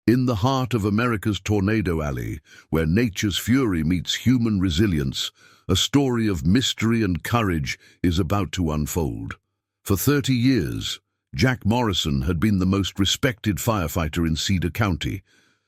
In the heart of America's Tornado Alley, where nature's fury meets human resilience, a story of mystery and courage is about to unfold. For 30 years, Jack Morrison had been the most respected firefighter in Cedar County,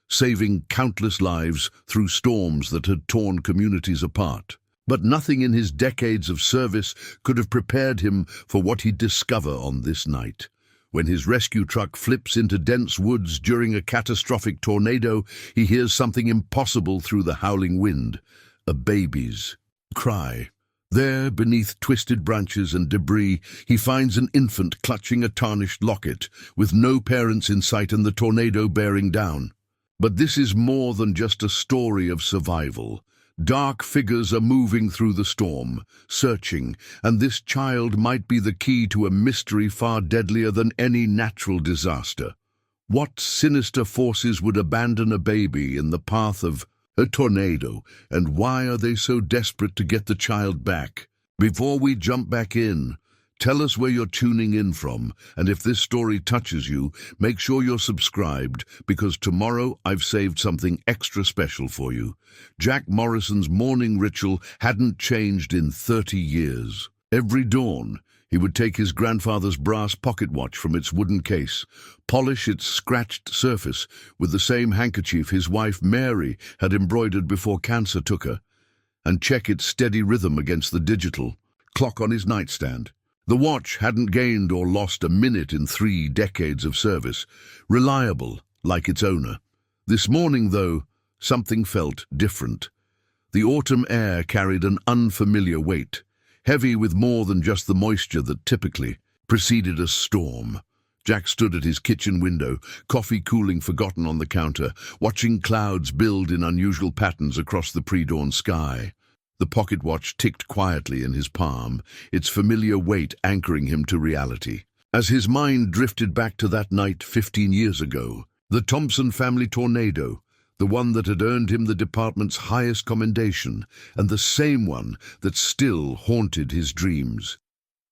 saving countless lives through storms that had torn communities apart. But nothing in his decades of service could have prepared him for what he'd discover on this night. When his rescue truck flips into dense woods during a catastrophic tornado, he hears something impossible through the howling wind: a baby's cry. There, beneath twisted branches and debris, he finds an infant clutching a tarnished locket, with no parents in sight and the tornado bearing down. But this is more than just a story of survival. Dark figures are moving through the storm, searching, and this child might be the key to a mystery far deadlier than any natural disaster. What sinister forces would abandon a baby in the path of a tornado, and why are they so desperate to get the child back? Before we jump back in, tell us where you're tuning in from, and if this story touches you, make sure you're subscribed, because tomorrow I've saved something extra special for you. Jack Morrison's morning ritual hadn't changed in 30 years. Every dawn, he would take his grandfather's brass pocket watch from its wooden case, polish its scratched surface with the same handkerchief his wife Mary had embroidered before cancer took her, and check its steady rhythm against the digital clock on his nightstand. The watch hadn't gained or lost a minute in 3 decades of service, reliable like its owner. This morning, though, something felt different. The autumn air carried an unfamiliar weight, heavy with more than just the moisture that typically preceded a storm. Jack stood at his kitchen window, coffee cooling forgotten on the counter, watching clouds build in unusual patterns across the pre-dawn sky. The pocket watch ticked quietly in his palm, its familiar weight anchoring him to reality. As his mind drifted back to that night 15 years ago, the Thompson family tornado, the one that had earned him the department's highest commendation, and the same one that still haunted his dreams.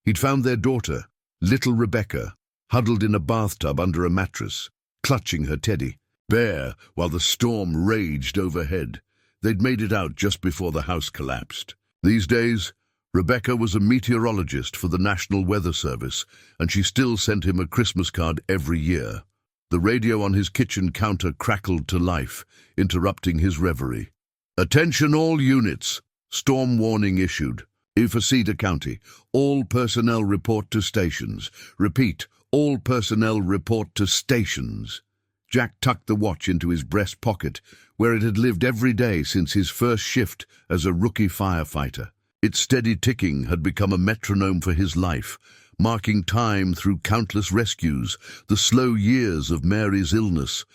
He'd found their daughter, little Rebecca, huddled in a bathtub under a mattress, clutching her teddy, bare while the storm raged overhead. They'd made it out just before the house collapsed. These days, Rebecca was a meteorologist for the National Weather Service, and she still sent him a Christmas card every year. The radio on his kitchen counter crackled to life, interrupting his reverie. "Attention all units! Storm warning issued. For Cedar County, all personnel report to stations. Repeat, all personnel report to stations." Jack tucked the watch into his breast pocket, where it had lived every day since his first shift as a rookie firefighter. Its steady ticking had become a metronome for his life, marking time through countless rescues, the slow years of Mary's illness,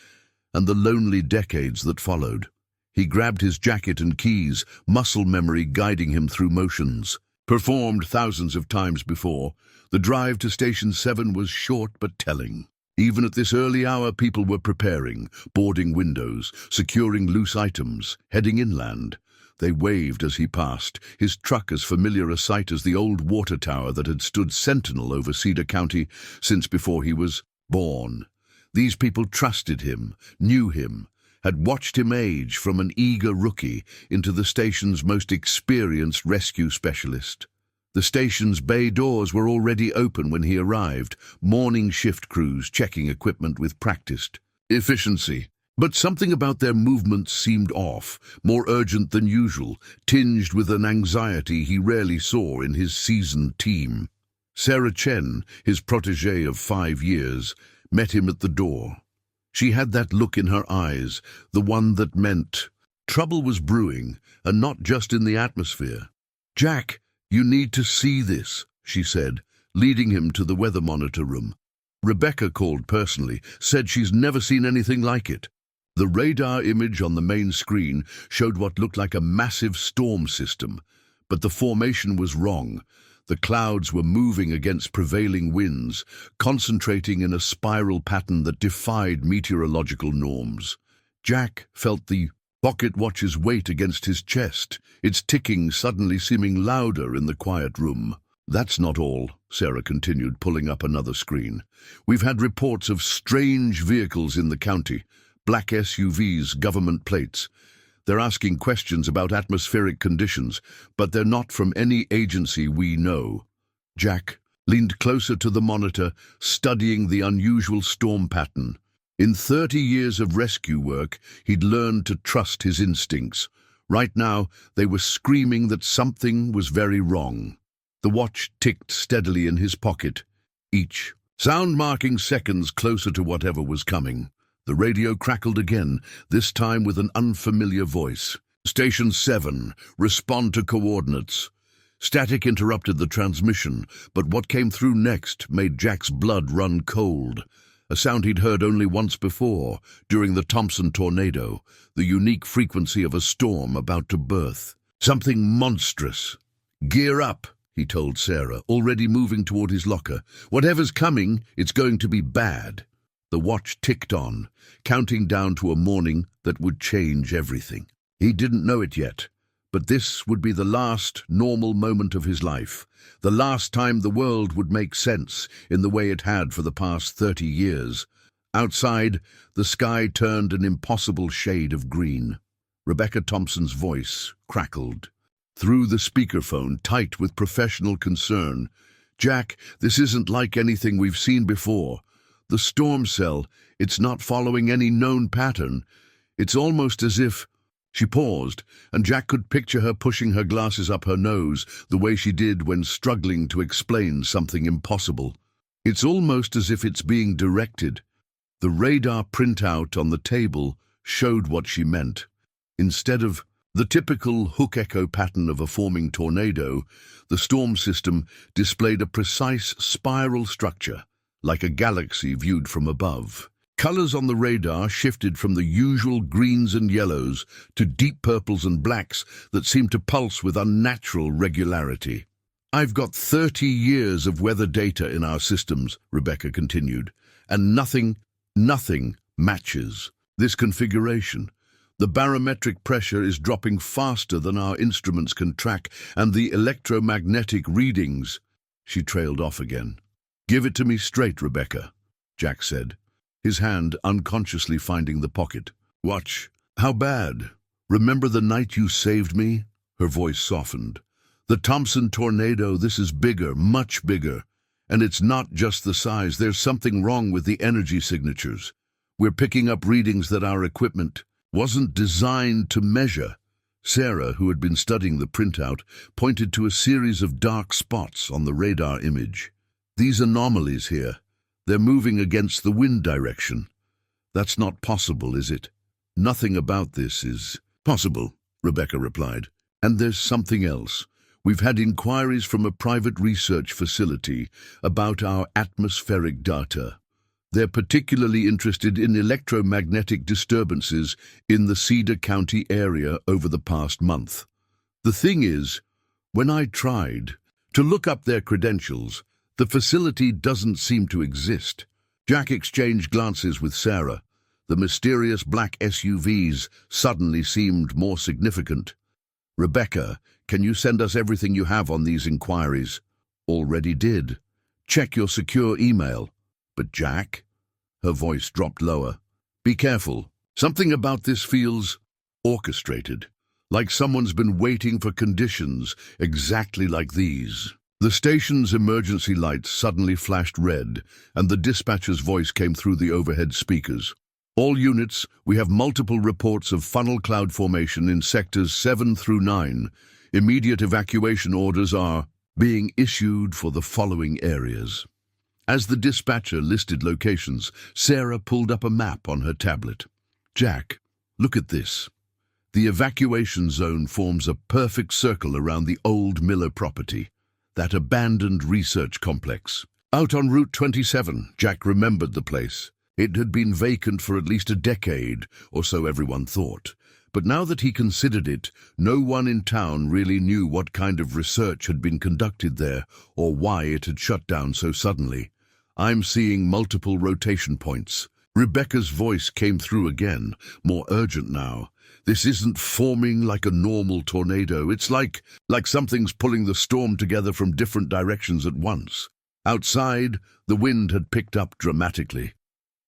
and the lonely decades that followed. He grabbed his jacket and keys, muscle memory guiding him through motions. Performed thousands of times before, the drive to Station 7 was short but telling. Even at this early hour, people were preparing, boarding windows, securing loose items, heading inland. They waved as he passed, his truck as familiar a sight as the old water tower that had stood sentinel over Cedar County since before he was born. These people trusted him, knew him, had watched him age from an eager rookie into the station's most experienced rescue specialist. The station's bay doors were already open when he arrived, morning shift crews checking equipment with practiced efficiency. But something about their movements seemed off, more urgent than usual, tinged with an anxiety he rarely saw in his seasoned team. Sarah Chen, his protégé of 5 years, met him at the door. She had that look in her eyes, the one that meant trouble was brewing, and not just in the atmosphere. "Jack, you need to see this," she said, leading him to the weather monitor room. Rebecca called personally, said she's never seen anything like it. The radar image on the main screen showed what looked like a massive storm system, but the formation was wrong. The clouds were moving against prevailing winds, concentrating in a spiral pattern that defied meteorological norms. Jack felt the pocket watch's weight against his chest, its ticking suddenly seeming louder in the quiet room. "That's not all," Sarah continued, pulling up another screen. "We've had reports of strange vehicles in the county, black SUVs, government plates. They're asking questions about atmospheric conditions, but they're not from any agency we know. Jack leaned closer to the monitor, studying the unusual storm pattern. In 30 years of rescue work, he'd learned to trust his instincts. Right now, they were screaming that something was very wrong. The watch ticked steadily in his pocket, each sound marking seconds closer to whatever was coming. The radio crackled again, this time with an unfamiliar voice. "Station 7, respond to coordinates." Static interrupted the transmission, but what came through next made Jack's blood run cold. A sound he'd heard only once before, during the Thompson tornado, the unique frequency of a storm about to birth. Something monstrous. "Gear up," he told Sarah, already moving toward his locker. "Whatever's coming, it's going to be bad." The watch ticked on, counting down to a morning that would change everything. He didn't know it yet, but this would be the last normal moment of his life, the last time the world would make sense in the way it had for the past 30 years. Outside, the sky turned an impossible shade of green. Rebecca Thompson's voice crackled through the speakerphone, tight with professional concern. "Jack, this isn't like anything we've seen before. The storm cell, it's not following any known pattern. It's almost as if—" She paused, and Jack could picture her pushing her glasses up her nose, the way she did when struggling to explain something impossible. "It's almost as if it's being directed." The radar printout on the table showed what she meant. Instead of the typical hook echo pattern of a forming tornado, the storm system displayed a precise spiral structure, like a galaxy viewed from above. Colors on the radar shifted from the usual greens and yellows to deep purples and blacks that seemed to pulse with unnatural regularity. "I've got 30 years of weather data in our systems," Rebecca continued, "and nothing matches this configuration. The barometric pressure is dropping faster than our instruments can track, and the electromagnetic readings—" She trailed off again. "Give it to me straight, Rebecca," Jack said, his hand unconsciously finding the pocket. "Watch. How bad? Remember the night you saved me?" Her voice softened. "The Thompson tornado, this is bigger, much bigger. And it's not just the size, there's something wrong with the energy signatures. We're picking up readings that our equipment wasn't designed to measure." Sarah, who had been studying the printout, pointed to a series of dark spots on the radar image. "These anomalies here, they're moving against the wind direction. That's not possible, is it?" "Nothing about this is possible," Rebecca replied. "And there's something else. We've had inquiries from a private research facility about our atmospheric data. They're particularly interested in electromagnetic disturbances in the Cedar County area over the past month. The thing is, when I tried to look up their credentials, the facility doesn't seem to exist." Jack exchanged glances with Sarah. The mysterious black SUVs suddenly seemed more significant. "Rebecca, can you send us everything you have on these inquiries?" "Already did. Check your secure email." "But Jack?" Her voice dropped lower. "Be careful. Something about this feels orchestrated, like someone's been waiting for conditions exactly like these." The station's emergency lights suddenly flashed red, and the dispatcher's voice came through the overhead speakers. "All units, we have multiple reports of funnel cloud formation in sectors 7 through 9. Immediate evacuation orders are being issued for the following areas." As the dispatcher listed locations, Sarah pulled up a map on her tablet. "Jack, look at this. The evacuation zone forms a perfect circle around the old Miller property, that abandoned research complex. Out on Route 27, Jack remembered the place. It had been vacant for at least a decade, or so everyone thought. But now that he considered it, no one in town really knew what kind of research had been conducted there, or why it had shut down so suddenly. "I'm seeing multiple rotation points." Rebecca's voice came through again, more urgent now. "This isn't forming like a normal tornado. It's like something's pulling the storm together from different directions at once." Outside, the wind had picked up dramatically.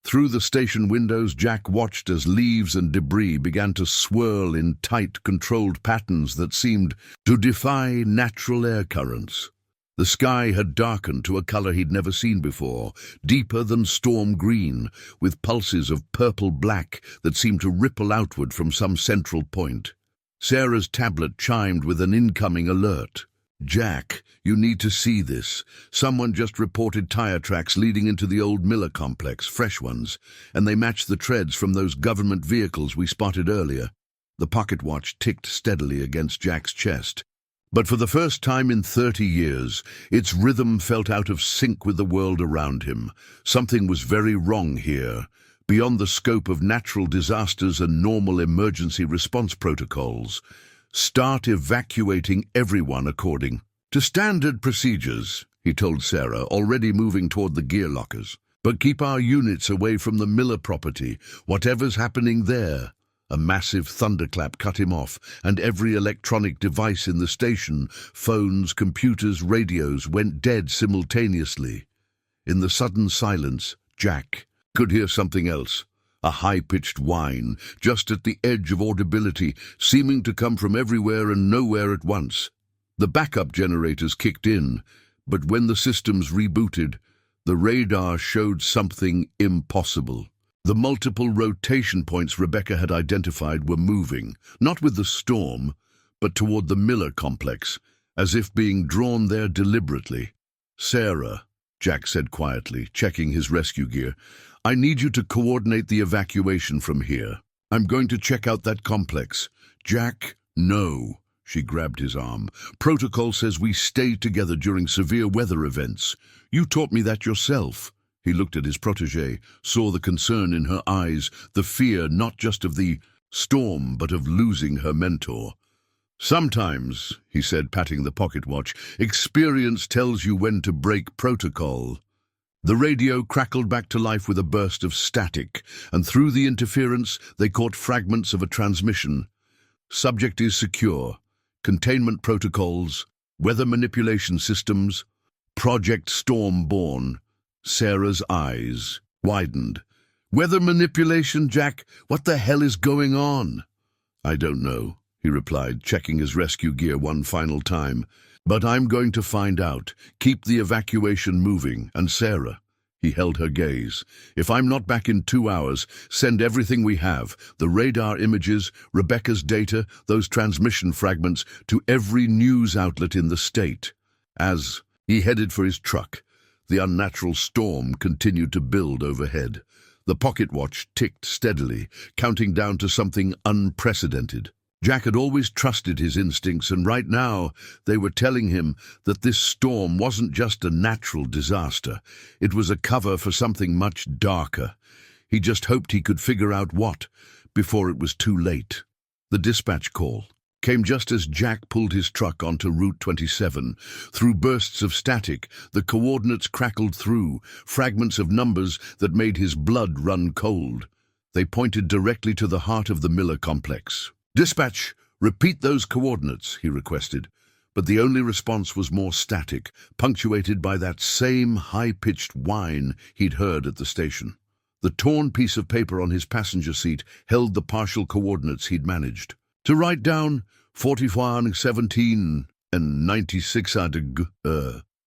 Through the station windows, Jack watched as leaves and debris began to swirl in tight, controlled patterns that seemed to defy natural air currents. The sky had darkened to a color he'd never seen before, deeper than storm green, with pulses of purple-black that seemed to ripple outward from some central point. Sarah's tablet chimed with an incoming alert. "Jack, you need to see this. Someone just reported tire tracks leading into the old Miller complex, fresh ones, and they match the treads from those government vehicles we spotted earlier." The pocket watch ticked steadily against Jack's chest. But for the first time in 30 years, its rhythm felt out of sync with the world around him. Something was very wrong here, beyond the scope of natural disasters and normal emergency response protocols. "Start evacuating everyone according to standard procedures," he told Sarah, already moving toward the gear lockers. "But keep our units away from the Miller property, whatever's happening there." A massive thunderclap cut him off, and every electronic device in the station, phones, computers, radios, went dead simultaneously. In the sudden silence, Jack could hear something else. A high-pitched whine, just at the edge of audibility, seeming to come from everywhere and nowhere at once. The backup generators kicked in, but when the systems rebooted, the radar showed something impossible. The multiple rotation points Rebecca had identified were moving, not with the storm, but toward the Miller complex, as if being drawn there deliberately. "Sarah," Jack said quietly, checking his rescue gear, "I need you to coordinate the evacuation from here. I'm going to check out that complex." "Jack, no." She grabbed his arm. "Protocol says we stay together during severe weather events. You taught me that yourself." He looked at his protégé, saw the concern in her eyes, the fear not just of the storm, but of losing her mentor. "Sometimes," he said, patting the pocket watch, "experience tells you when to break protocol." The radio crackled back to life with a burst of static, and through the interference they caught fragments of a transmission. "Subject is secure. Containment protocols, weather manipulation systems, Project Stormborn." Sarah's eyes widened. "Weather manipulation, Jack? What the hell is going on?" "I don't know," he replied, checking his rescue gear one final time. "But I'm going to find out. Keep the evacuation moving. And Sarah," he held her gaze, "if I'm not back in 2 hours, send everything we have, the radar images, Rebecca's data, those transmission fragments, to every news outlet in the state." As he headed for his truck, the unnatural storm continued to build overhead. The pocket watch ticked steadily, counting down to something unprecedented. Jack had always trusted his instincts, and right now they were telling him that this storm wasn't just a natural disaster. It was a cover for something much darker. He just hoped he could figure out what, before it was too late. The dispatch call came just as Jack pulled his truck onto Route 27. Through bursts of static, the coordinates crackled through, fragments of numbers that made his blood run cold. They pointed directly to the heart of the Miller complex. "Dispatch, repeat those coordinates," he requested. But the only response was more static, punctuated by that same high-pitched whine he'd heard at the station. The torn piece of paper on his passenger seat held the partial coordinates he'd managed to write down. 41, 17, and 96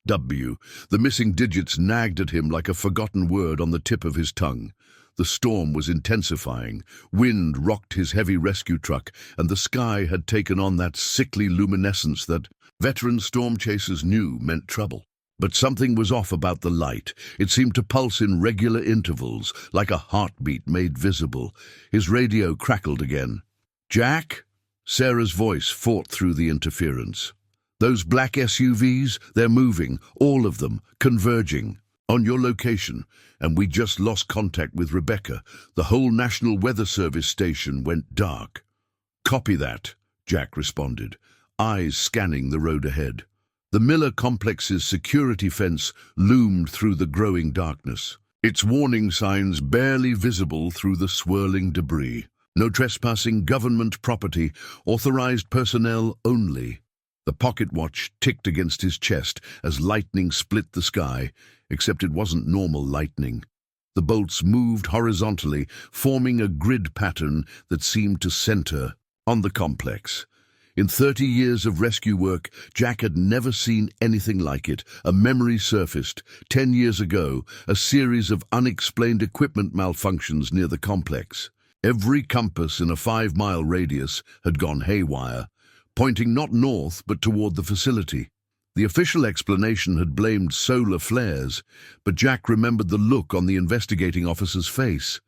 W. The missing digits nagged at him like a forgotten word on the tip of his tongue. The storm was intensifying. Wind rocked his heavy rescue truck, and the sky had taken on that sickly luminescence that veteran storm chasers knew meant trouble. But something was off about the light. It seemed to pulse in regular intervals, like a heartbeat made visible. His radio crackled again. "Jack?" Sarah's voice fought through the interference. "Those black SUVs, they're moving, all of them, converging. On your location, and we just lost contact with Rebecca. The whole National Weather Service station went dark." "Copy that," Jack responded, eyes scanning the road ahead. The Miller complex's security fence loomed through the growing darkness, its warning signs barely visible through the swirling debris. "No trespassing, government property, authorized personnel only." The pocket watch ticked against his chest as lightning split the sky, except it wasn't normal lightning. The bolts moved horizontally, forming a grid pattern that seemed to center on the complex. In 30 years of rescue work, Jack had never seen anything like it. A memory surfaced. 10 years ago, a series of unexplained equipment malfunctions near the complex. Every compass in a 5-mile radius had gone haywire, pointing not north but toward the facility. The official explanation had blamed solar flares, but Jack remembered the look on the investigating officer's face,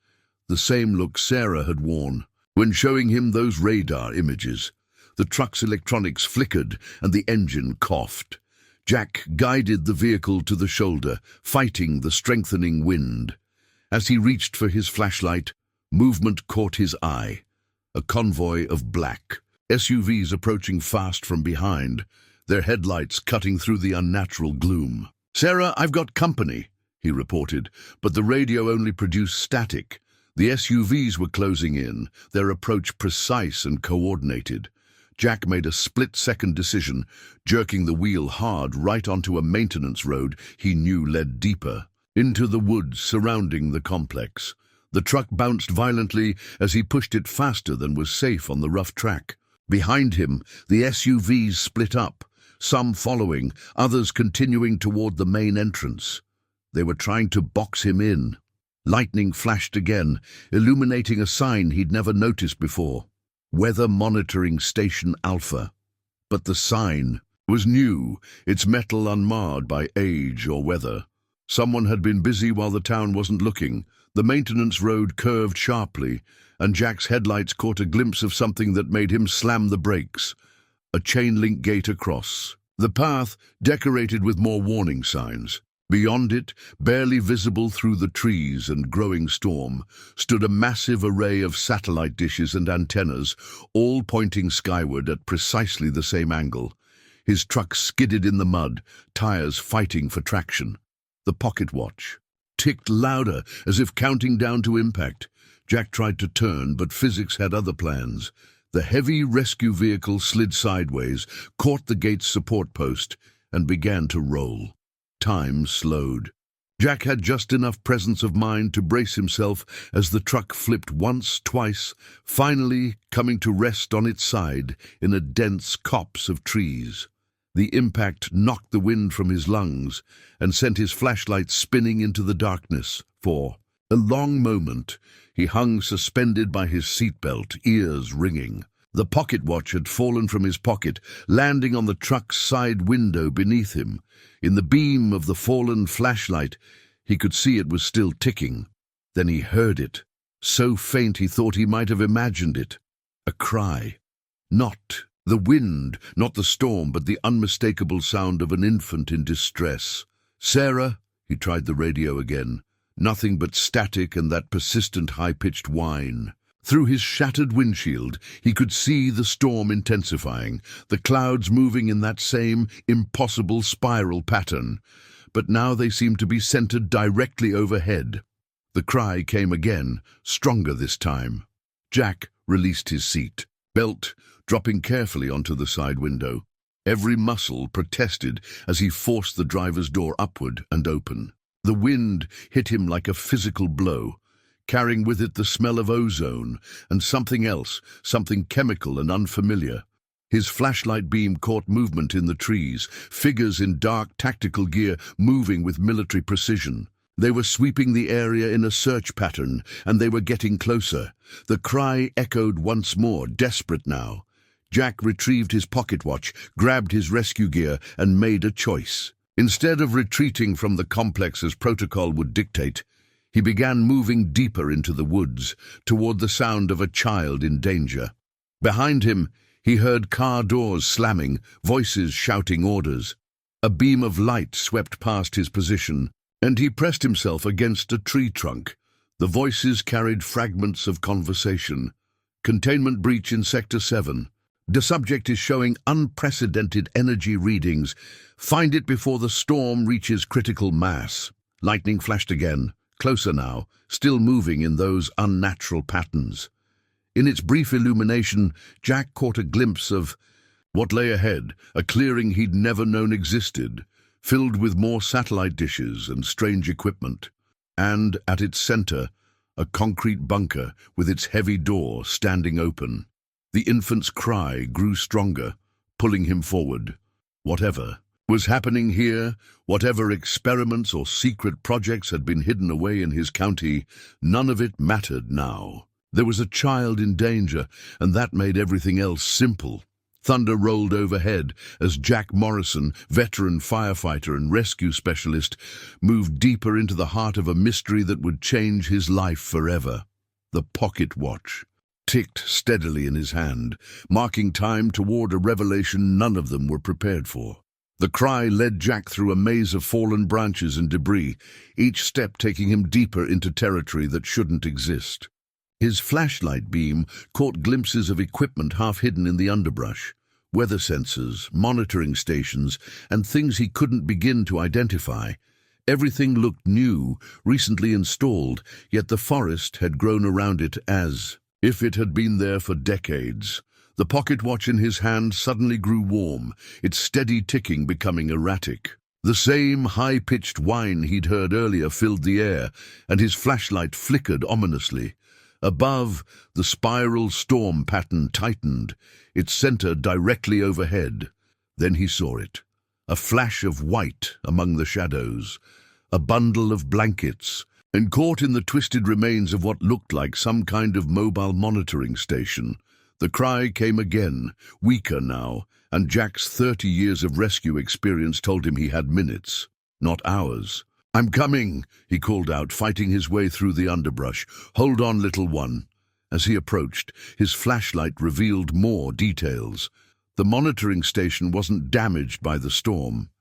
the same look Sarah had worn when showing him those radar images. The truck's electronics flickered and the engine coughed. Jack guided the vehicle to the shoulder, fighting the strengthening wind. As he reached for his flashlight, movement caught his eye. A convoy of black SUVs approaching fast from behind, their headlights cutting through the unnatural gloom. "Sarah, I've got company," he reported, but the radio only produced static. The SUVs were closing in, their approach precise and coordinated. Jack made a split-second decision, jerking the wheel hard right onto a maintenance road he knew led deeper, into the woods surrounding the complex. The truck bounced violently as he pushed it faster than was safe on the rough track. Behind him, the SUVs split up, some following, others continuing toward the main entrance. They were trying to box him in. Lightning flashed again, illuminating a sign he'd never noticed before. Weather Monitoring Station Alpha. But the sign was new, its metal unmarred by age or weather. Someone had been busy while the town wasn't looking. The maintenance road curved sharply, and Jack's headlights caught a glimpse of something that made him slam the brakes. A chain-link gate across. The path decorated with more warning signs. Beyond it, barely visible through the trees and growing storm, stood a massive array of satellite dishes and antennas, all pointing skyward at precisely the same angle. His truck skidded in the mud, tires fighting for traction. The pocket watch ticked louder, as if counting down to impact. Jack tried to turn, but physics had other plans. The heavy rescue vehicle slid sideways, caught the gate's support post, and began to roll. Time slowed. Jack had just enough presence of mind to brace himself as the truck flipped once, twice, finally coming to rest on its side in a dense copse of trees. The impact knocked the wind from his lungs and sent his flashlight spinning into the darkness. For a long moment, he hung suspended by his seatbelt, ears ringing. The pocket watch had fallen from his pocket, landing on the truck's side window beneath him. In the beam of the fallen flashlight, he could see it was still ticking. Then he heard it, so faint he thought he might have imagined it. A cry. Not the wind, not the storm, but the unmistakable sound of an infant in distress. "Sarah," he tried the radio again. Nothing but static and that persistent high-pitched whine. Through his shattered windshield, he could see the storm intensifying, the clouds moving in that same impossible spiral pattern. But now they seemed to be centered directly overhead. The cry came again, stronger this time. Jack released his seat belt, dropping carefully onto the side window. Every muscle protested as he forced the driver's door upward and open. The wind hit him like a physical blow, carrying with it the smell of ozone and something else, something chemical and unfamiliar. His flashlight beam caught movement in the trees, figures in dark tactical gear moving with military precision. They were sweeping the area in a search pattern, and they were getting closer. The cry echoed once more, desperate now. Jack retrieved his pocket watch, grabbed his rescue gear, and made a choice. Instead of retreating from the complex as protocol would dictate, he began moving deeper into the woods, toward the sound of a child in danger. Behind him, he heard car doors slamming, voices shouting orders. A beam of light swept past his position, and he pressed himself against a tree trunk. The voices carried fragments of conversation. "Containment breach in Sector 7. The subject is showing unprecedented energy readings. Find it before the storm reaches critical mass." Lightning flashed again, closer now, still moving in those unnatural patterns. In its brief illumination, Jack caught a glimpse of what lay ahead, a clearing he'd never known existed, filled with more satellite dishes and strange equipment. and at its center, a concrete bunker with its heavy door standing open. The infant's cry grew stronger, pulling him forward. Whatever was happening here, whatever experiments or secret projects had been hidden away in his county, none of it mattered now. There was a child in danger, and that made everything else simple. Thunder rolled overhead as Jack Morrison, veteran firefighter and rescue specialist, moved deeper into the heart of a mystery that would change his life forever. The pocket watch ticked steadily in his hand, marking time toward a revelation none of them were prepared for. The cry led Jack through a maze of fallen branches and debris, each step taking him deeper into territory that shouldn't exist. His flashlight beam caught glimpses of equipment half hidden in the underbrush, weather sensors, monitoring stations, and things he couldn't begin to identify. Everything looked new, recently installed, yet the forest had grown around it as if it had been there for decades. The pocket watch in his hand suddenly grew warm, its steady ticking becoming erratic. The same high-pitched whine he'd heard earlier filled the air, and his flashlight flickered ominously. Above, the spiral storm pattern tightened, its center directly overhead. Then he saw it, a flash of white among the shadows, a bundle of blankets, and caught in the twisted remains of what looked like some kind of mobile monitoring station. The cry came again, weaker now, and Jack's 30 years of rescue experience told him he had minutes, not hours. "I'm coming," he called out, fighting his way through the underbrush. "Hold on, little one." As he approached, his flashlight revealed more details. The monitoring station wasn't damaged by the storm.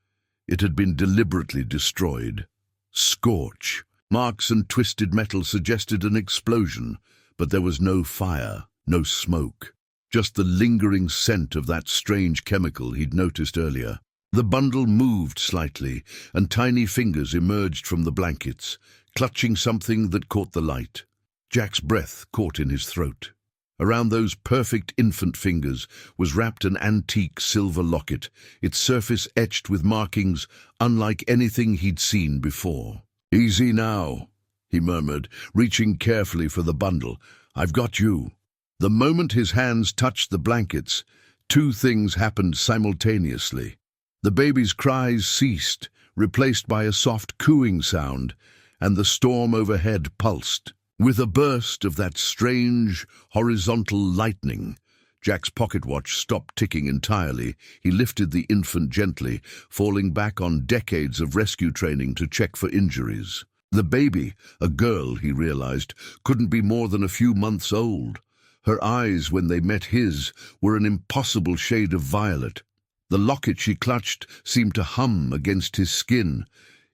It had been deliberately destroyed. Scorch. Marks and twisted metal suggested an explosion, but there was no fire, no smoke, just the lingering scent of that strange chemical he'd noticed earlier. The bundle moved slightly, and tiny fingers emerged from the blankets, clutching something that caught the light. Jack's breath caught in his throat. Around those perfect infant fingers was wrapped an antique silver locket, its surface etched with markings unlike anything he'd seen before. "Easy now," he murmured, reaching carefully for the bundle. "I've got you." The moment his hands touched the blankets, two things happened simultaneously. The baby's cries ceased, replaced by a soft cooing sound, and the storm overhead pulsed. With a burst of that strange, horizontal lightning, Jack's pocket watch stopped ticking entirely. He lifted the infant gently, falling back on decades of rescue training to check for injuries. The baby, a girl, he realized, couldn't be more than a few months old. Her eyes, when they met his, were an impossible shade of violet. The locket she clutched seemed to hum against his skin.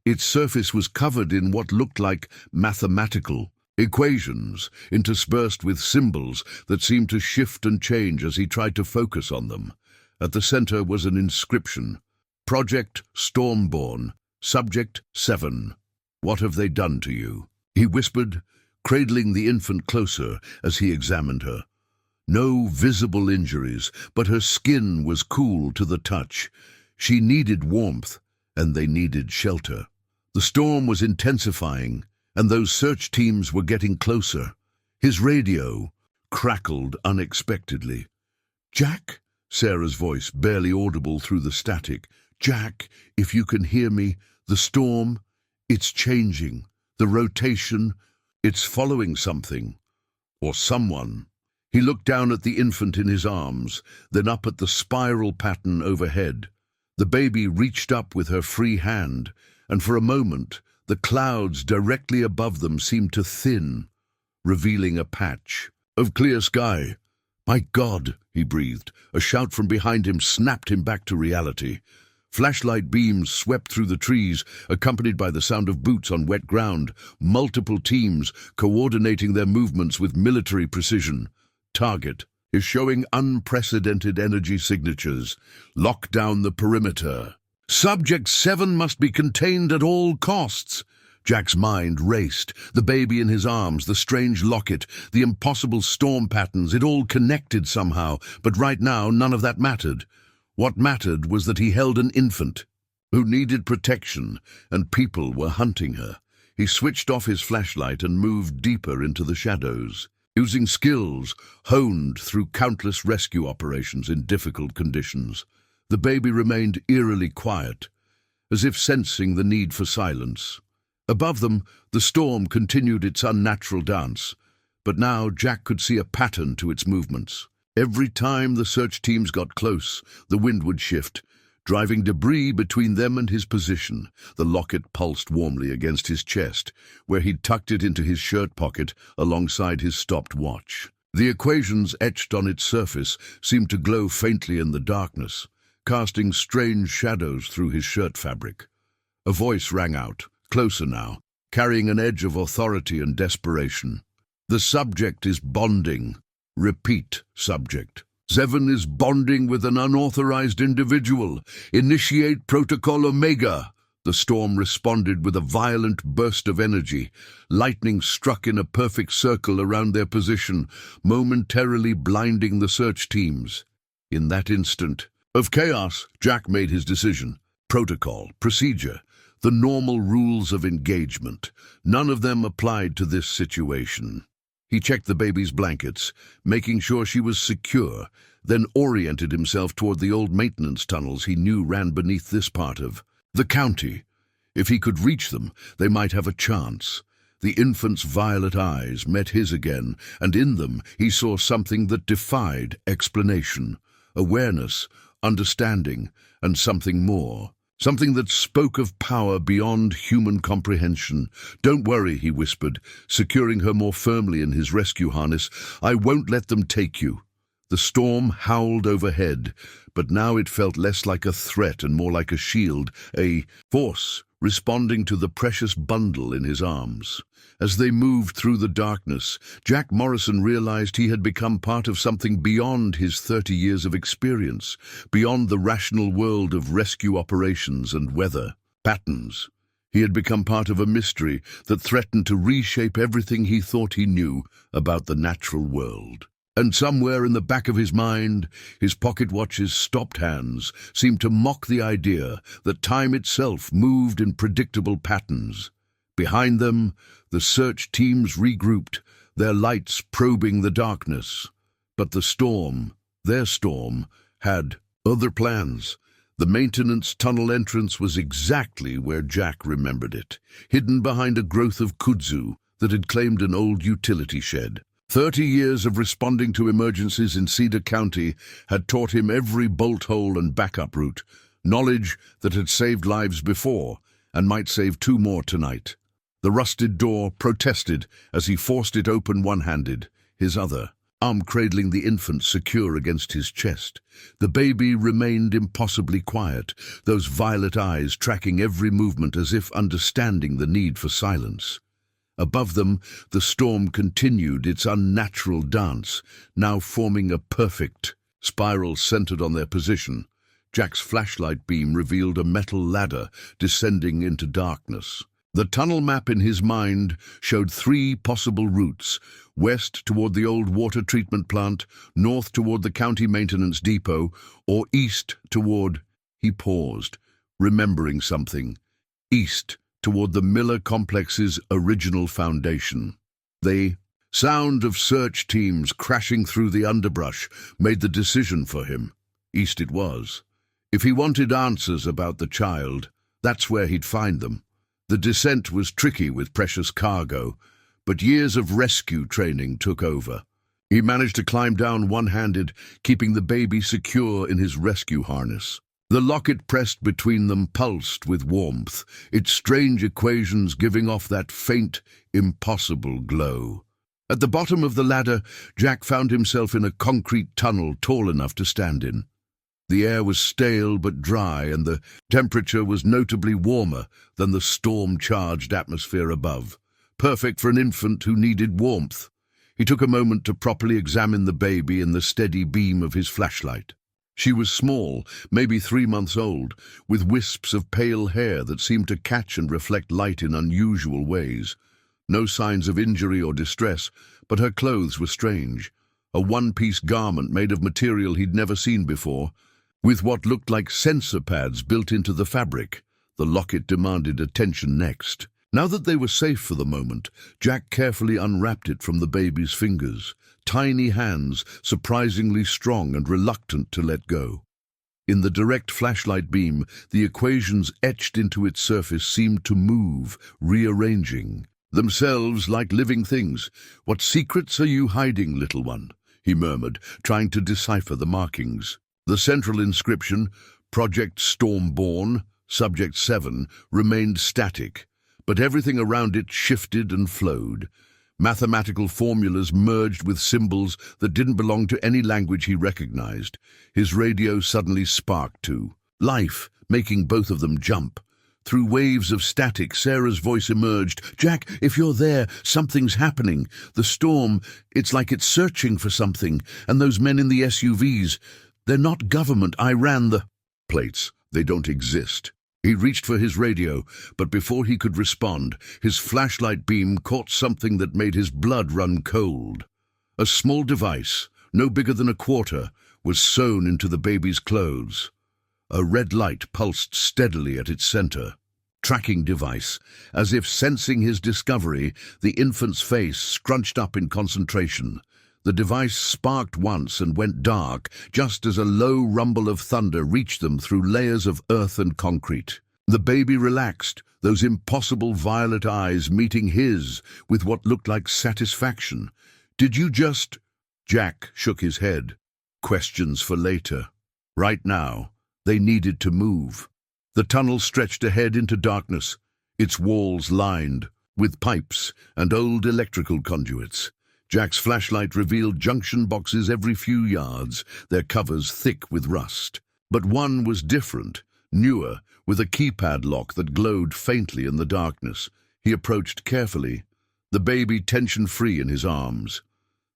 Its surface was covered in what looked like mathematical equations, interspersed with symbols that seemed to shift and change as he tried to focus on them. At the center was an inscription: Project Stormborn, Subject 7. "What have they done to you?" he whispered, cradling the infant closer as he examined her. No visible injuries, but her skin was cool to the touch. She needed warmth, and they needed shelter. The storm was intensifying, and those search teams were getting closer. His radio crackled unexpectedly. "Jack?" Sarah's voice, barely audible through the static. "Jack, if you can hear me, the storm, it's changing. The rotation, it's following something. Or someone." He looked down at the infant in his arms, then up at the spiral pattern overhead. The baby reached up with her free hand, and for a moment, the clouds directly above them seemed to thin, revealing a patch of clear sky. "My God," he breathed. A shout from behind him snapped him back to reality. Flashlight beams swept through the trees, accompanied by the sound of boots on wet ground, multiple teams coordinating their movements with military precision. "Target is showing unprecedented energy signatures. Lock down the perimeter. Subject 7 must be contained at all costs." Jack's mind raced. The baby in his arms, the strange locket, the impossible storm patterns, it all connected somehow, but right now none of that mattered. What mattered was that he held an infant who needed protection, and people were hunting her. He switched off his flashlight and moved deeper into the shadows, using skills honed through countless rescue operations in difficult conditions. The baby remained eerily quiet, as if sensing the need for silence. Above them, the storm continued its unnatural dance, but now Jack could see a pattern to its movements. Every time the search teams got close, the wind would shift, driving debris between them and his position. The locket pulsed warmly against his chest, where he'd tucked it into his shirt pocket alongside his stopped watch. The equations etched on its surface seemed to glow faintly in the darkness, casting strange shadows through his shirt fabric. A voice rang out, closer now, carrying an edge of authority and desperation. "The subject is bonding. Repeat, subject. Zevon is bonding with an unauthorized individual. Initiate Protocol Omega." The storm responded with a violent burst of energy. Lightning struck in a perfect circle around their position, momentarily blinding the search teams. In that instant of chaos, Jack made his decision. Protocol, procedure, the normal rules of engagement. None of them applied to this situation. He checked the baby's blankets, making sure she was secure, then oriented himself toward the old maintenance tunnels he knew ran beneath this part of the county. If he could reach them, they might have a chance. The infant's violet eyes met his again, and in them he saw something that defied explanation. Awareness, understanding, and something more. Something that spoke of power beyond human comprehension. "Don't worry," he whispered, securing her more firmly in his rescue harness. "I won't let them take you." The storm howled overhead, but now it felt less like a threat and more like a shield, a force responding to the precious bundle in his arms. As they moved through the darkness, Jack Morrison realized he had become part of something beyond his 30 years of experience, beyond the rational world of rescue operations and weather patterns. He had become part of a mystery that threatened to reshape everything he thought he knew about the natural world. And somewhere in the back of his mind, his pocket watch's stopped hands seemed to mock the idea that time itself moved in predictable patterns. Behind them, the search teams regrouped, their lights probing the darkness. But the storm, their storm, had other plans. The maintenance tunnel entrance was exactly where Jack remembered it, hidden behind a growth of kudzu that had claimed an old utility shed. 30 years of responding to emergencies in Cedar County had taught him every bolt hole and backup route, knowledge that had saved lives before and might save 2 more tonight. The rusted door protested as he forced it open one-handed, his other arm cradling the infant secure against his chest. The baby remained impossibly quiet, those violet eyes tracking every movement as if understanding the need for silence. Above them, the storm continued its unnatural dance, now forming a perfect spiral centered on their position. Jack's flashlight beam revealed a metal ladder descending into darkness. The tunnel map in his mind showed 3 possible routes: west toward the old water treatment plant, north toward the county maintenance depot, or east toward— He paused, remembering something. East toward the Miller Complex's original foundation. The sound of search teams crashing through the underbrush made the decision for him. East it was. If he wanted answers about the child, that's where he'd find them. The descent was tricky with precious cargo, but years of rescue training took over. He managed to climb down one-handed, keeping the baby secure in his rescue harness. The locket pressed between them pulsed with warmth, its strange equations giving off that faint, impossible glow. At the bottom of the ladder, Jack found himself in a concrete tunnel tall enough to stand in. The air was stale but dry, and the temperature was notably warmer than the storm-charged atmosphere above, perfect for an infant who needed warmth. He took a moment to properly examine the baby in the steady beam of his flashlight. She was small, maybe 3 months old, with wisps of pale hair that seemed to catch and reflect light in unusual ways. No signs of injury or distress, but her clothes were strange. A one-piece garment made of material he'd never seen before, with what looked like sensor pads built into the fabric. The locket demanded attention next. Now that they were safe for the moment, Jack carefully unwrapped it from the baby's fingers, tiny hands surprisingly strong and reluctant to let go. In the direct flashlight beam, the equations etched into its surface seemed to move, rearranging themselves like living things. "What secrets are you hiding, little one?" he murmured, trying to decipher the markings. The central inscription, Project Stormborn, Subject 7, remained static, but everything around it shifted and flowed. Mathematical formulas merged with symbols that didn't belong to any language he recognized. His radio suddenly sparked to life, making both of them jump. Through waves of static, Sarah's voice emerged. "Jack, if you're there, something's happening. The storm, it's like it's searching for something. And those men in the SUVs, they're not government. I ran the plates. They don't exist." He reached for his radio, but before he could respond, his flashlight beam caught something that made his blood run cold. A small device, no bigger than a quarter, was sewn into the baby's clothes. A red light pulsed steadily at its center. Tracking device. As if sensing his discovery, the infant's face scrunched up in concentration. The device sparked once and went dark, just as a low rumble of thunder reached them through layers of earth and concrete. The baby relaxed, those impossible violet eyes meeting his with what looked like satisfaction. "Did you just—" Jack shook his head. Questions for later. Right now, they needed to move. The tunnel stretched ahead into darkness, its walls lined with pipes and old electrical conduits. Jack's flashlight revealed junction boxes every few yards, their covers thick with rust. But one was different, newer, with a keypad lock that glowed faintly in the darkness. He approached carefully, the baby tension-free in his arms.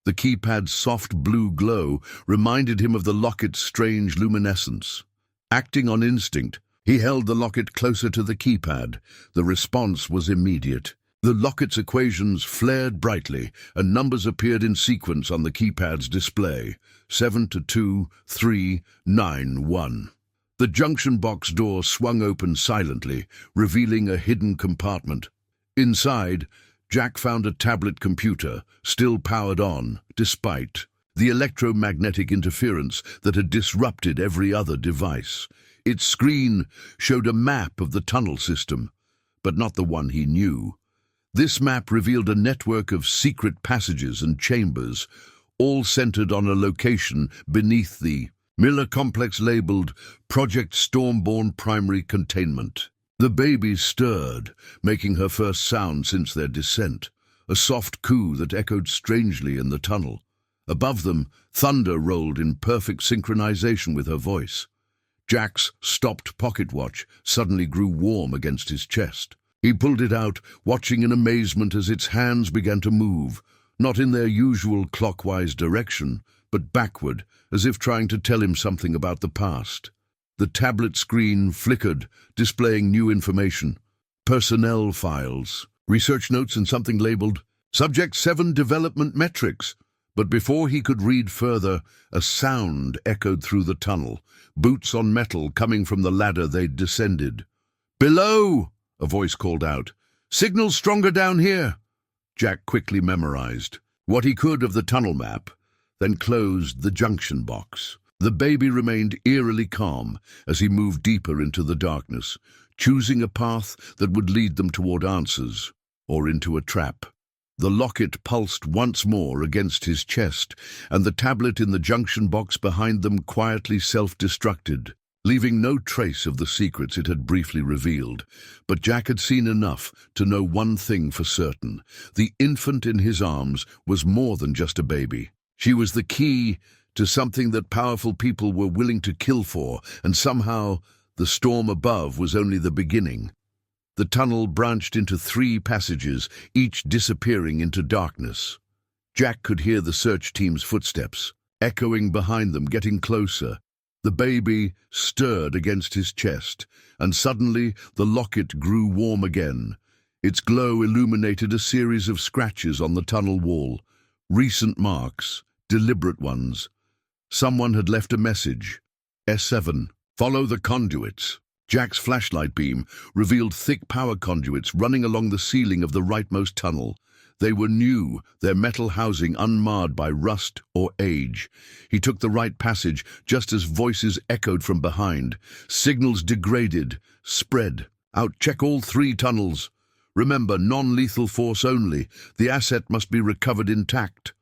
The keypad's soft blue glow reminded him of the Locket's strange luminescence. Acting on instinct, he held the Locket closer to the keypad. The response was immediate. The Locket's equations flared brightly, and numbers appeared in sequence on the keypad's display. 7 to 2, 3, 9, 1. The junction box door swung open silently, revealing a hidden compartment. Inside, Jack found a tablet computer, still powered on, despite the electromagnetic interference that had disrupted every other device. Its screen showed a map of the tunnel system, but not the one he knew. This map revealed a network of secret passages and chambers, all centered on a location beneath the Miller complex labeled Project Stormborn Primary Containment. The baby stirred, making her first sound since their descent, a soft coo that echoed strangely in the tunnel. Above them, thunder rolled in perfect synchronization with her voice. Jack's stopped pocket watch suddenly grew warm against his chest. He pulled it out, watching in amazement as its hands began to move, not in their usual clockwise direction, but backward, as if trying to tell him something about the past. The tablet screen flickered, displaying new information. Personnel files, research notes and something labeled Subject 7 Development Metrics. But before he could read further, a sound echoed through the tunnel, boots on metal coming from the ladder they'd descended. "Below!" a voice called out. "Signal stronger down here." Jack quickly memorized what he could of the tunnel map, then closed the junction box. The baby remained eerily calm as he moved deeper into the darkness, choosing a path that would lead them toward answers or into a trap. The Locket pulsed once more against his chest, and the tablet in the junction box behind them quietly self-destructed, leaving no trace of the secrets it had briefly revealed. But Jack had seen enough to know one thing for certain. The infant in his arms was more than just a baby. She was the key to something that powerful people were willing to kill for, and somehow the storm above was only the beginning. The tunnel branched into 3 passages, each disappearing into darkness. Jack could hear the search team's footsteps, echoing behind them, getting closer. The baby stirred against his chest, and suddenly the Locket grew warm again. Its glow illuminated a series of scratches on the tunnel wall, recent marks, deliberate ones. Someone had left a message. S7, follow the conduits. Jack's flashlight beam revealed thick power conduits running along the ceiling of the rightmost tunnel. They were new, their metal housing unmarred by rust or age. He took the right passage just as voices echoed from behind. Signals degraded, spread. Out-check all 3 tunnels. Remember, non-lethal force only. The asset must be recovered intact.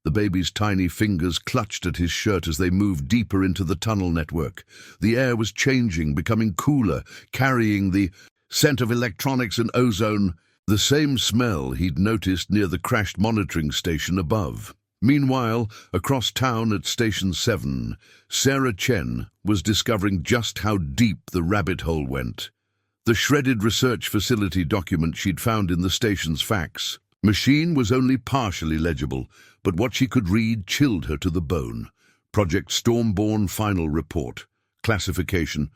The baby's tiny fingers clutched at his shirt as they moved deeper into the tunnel network. The air was changing, becoming cooler, carrying the scent of electronics and ozone, the same smell he'd noticed near the crashed monitoring station above. Meanwhile, across town at Station 7, Sarah Chen was discovering just how deep the rabbit hole went. The shredded research facility document she'd found in the station's fax machine was only partially legible, but what she could read chilled her to the bone. Project Stormborn Final Report. Classification: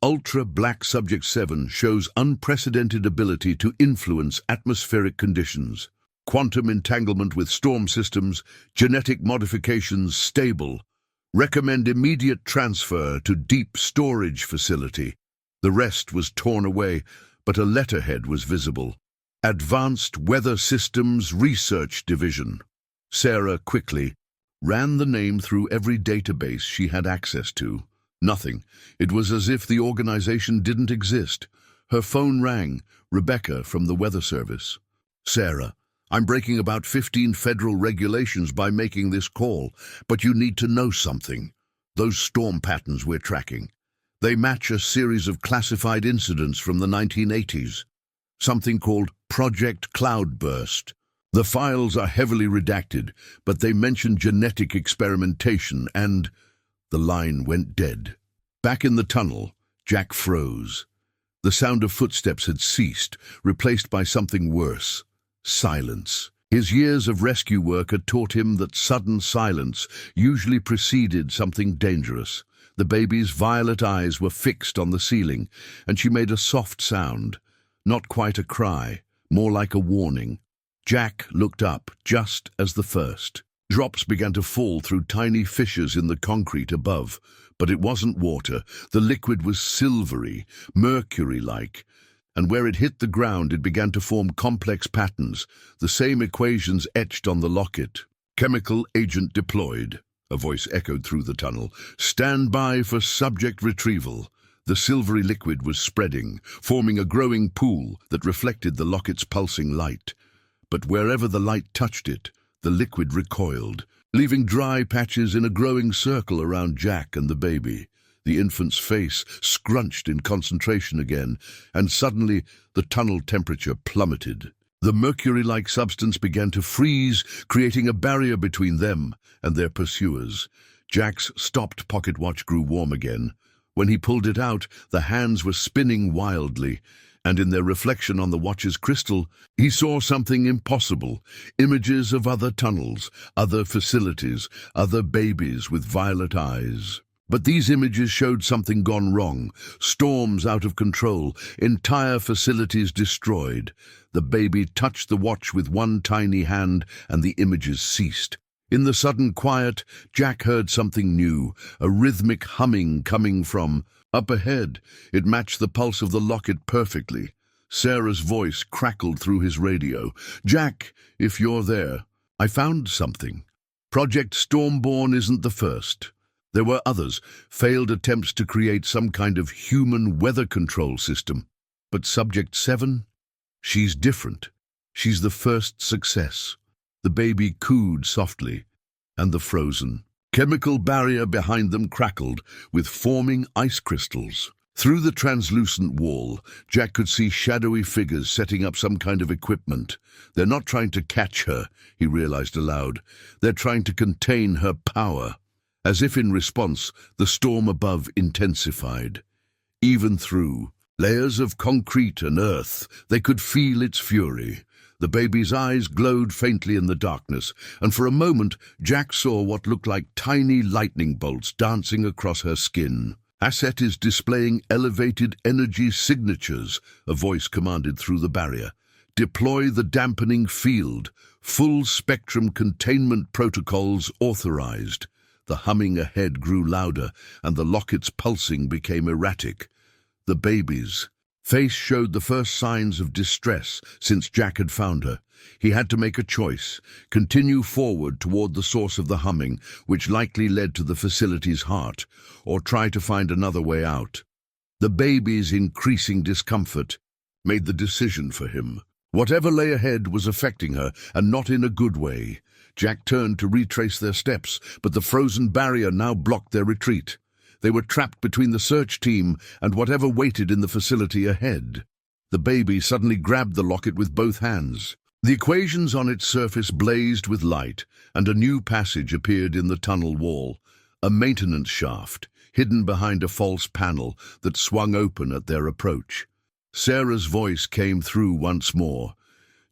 Ultra Black Subject 7 shows unprecedented ability to influence atmospheric conditions. Quantum entanglement with storm systems, genetic modifications stable. Recommend immediate transfer to deep storage facility. The rest was torn away, but a letterhead was visible. Advanced Weather Systems Research Division. Sarah quickly ran the name through every database she had access to. Nothing. It was as if the organization didn't exist. Her phone rang. Rebecca from the Weather Service. Sarah, I'm breaking about 15 federal regulations by making this call, but you need to know something. Those storm patterns we're tracking. They match a series of classified incidents from the 1980s. Something called Project Cloudburst. The files are heavily redacted, but they mention genetic experimentation and... The line went dead. Back in the tunnel, Jack froze. The sound of footsteps had ceased, replaced by something worse. Silence. His years of rescue work had taught him that sudden silence usually preceded something dangerous. The baby's violet eyes were fixed on the ceiling, and she made a soft sound. Not quite a cry, more like a warning. Jack looked up just as the first. Drops began to fall through tiny fissures in the concrete above, but it wasn't water. The liquid was silvery, mercury-like, and where it hit the ground it began to form complex patterns, the same equations etched on the locket. Chemical agent deployed, a voice echoed through the tunnel. Stand by for subject retrieval. The silvery liquid was spreading, forming a growing pool that reflected the locket's pulsing light. But wherever the light touched it, the liquid recoiled, leaving dry patches in a growing circle around Jack and the baby. The infant's face scrunched in concentration again, and suddenly the tunnel temperature plummeted. The mercury-like substance began to freeze, creating a barrier between them and their pursuers. Jack's stopped pocket watch grew warm again. When he pulled it out, the hands were spinning wildly, and in their reflection on the watch's crystal, he saw something impossible. Images of other tunnels, other facilities, other babies with violet eyes. But these images showed something gone wrong. Storms out of control, entire facilities destroyed. The baby touched the watch with one tiny hand, and the images ceased. In the sudden quiet, Jack heard something new, a rhythmic humming coming from up ahead. It matched the pulse of the locket perfectly. Sarah's voice crackled through his radio. Jack, if you're there, I found something. Project Stormborn isn't the first. There were others, failed attempts to create some kind of human weather control system. But Subject 7? She's different. She's the first success. The baby cooed softly, and the frozen chemical barrier behind them crackled with forming ice crystals. Through the translucent wall, Jack could see shadowy figures setting up some kind of equipment. They're not trying to catch her, he realized aloud. They're trying to contain her power. As if in response, the storm above intensified. Even through layers of concrete and earth, they could feel its fury. The baby's eyes glowed faintly in the darkness, and for a moment Jack saw what looked like tiny lightning bolts dancing across her skin. Asset is displaying elevated energy signatures, a voice commanded through the barrier. Deploy the dampening field. Full spectrum containment protocols authorized. The humming ahead grew louder, and the locket's pulsing became erratic. The baby's face showed the first signs of distress since Jack had found her. He had to make a choice: continue forward toward the source of the humming, which likely led to the facility's heart, or try to find another way out. The baby's increasing discomfort made the decision for him. Whatever lay ahead was affecting her, and not in a good way. Jack turned to retrace their steps, but the frozen barrier now blocked their retreat. They were trapped between the search team and whatever waited in the facility ahead. The baby suddenly grabbed the locket with both hands. The equations on its surface blazed with light, and a new passage appeared in the tunnel wall, a maintenance shaft, hidden behind a false panel that swung open at their approach. Sarah's voice came through once more.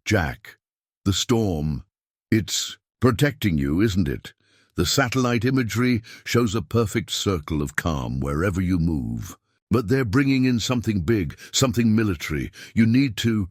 "Jack, the storm, it's protecting you, isn't it? The satellite imagery shows a perfect circle of calm wherever you move. But they're bringing in something big, something military. You need to—"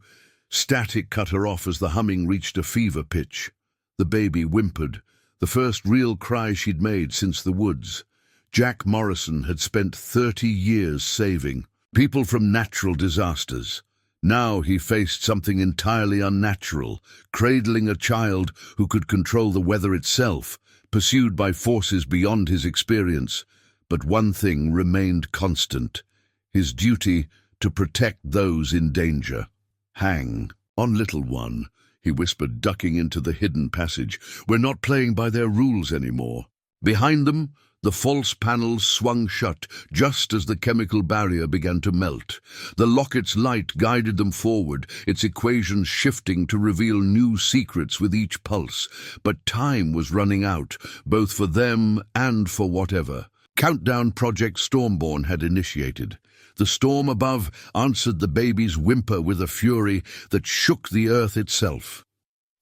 Static cut her off as the humming reached a fever pitch. The baby whimpered, the first real cry she'd made since the woods. Jack Morrison had spent 30 years saving people from natural disasters. Now he faced something entirely unnatural, cradling a child who could control the weather itself, pursued by forces beyond his experience. But one thing remained constant: his duty to protect those in danger. "Hang on, little one," he whispered, ducking into the hidden passage. "We're not playing by their rules anymore." Behind them, the false panels swung shut just as the chemical barrier began to melt. The locket's light guided them forward, its equations shifting to reveal new secrets with each pulse. But time was running out, both for them and for whatever. Countdown Project Stormborn had initiated. The storm above answered the baby's whimper with a fury that shook the earth itself.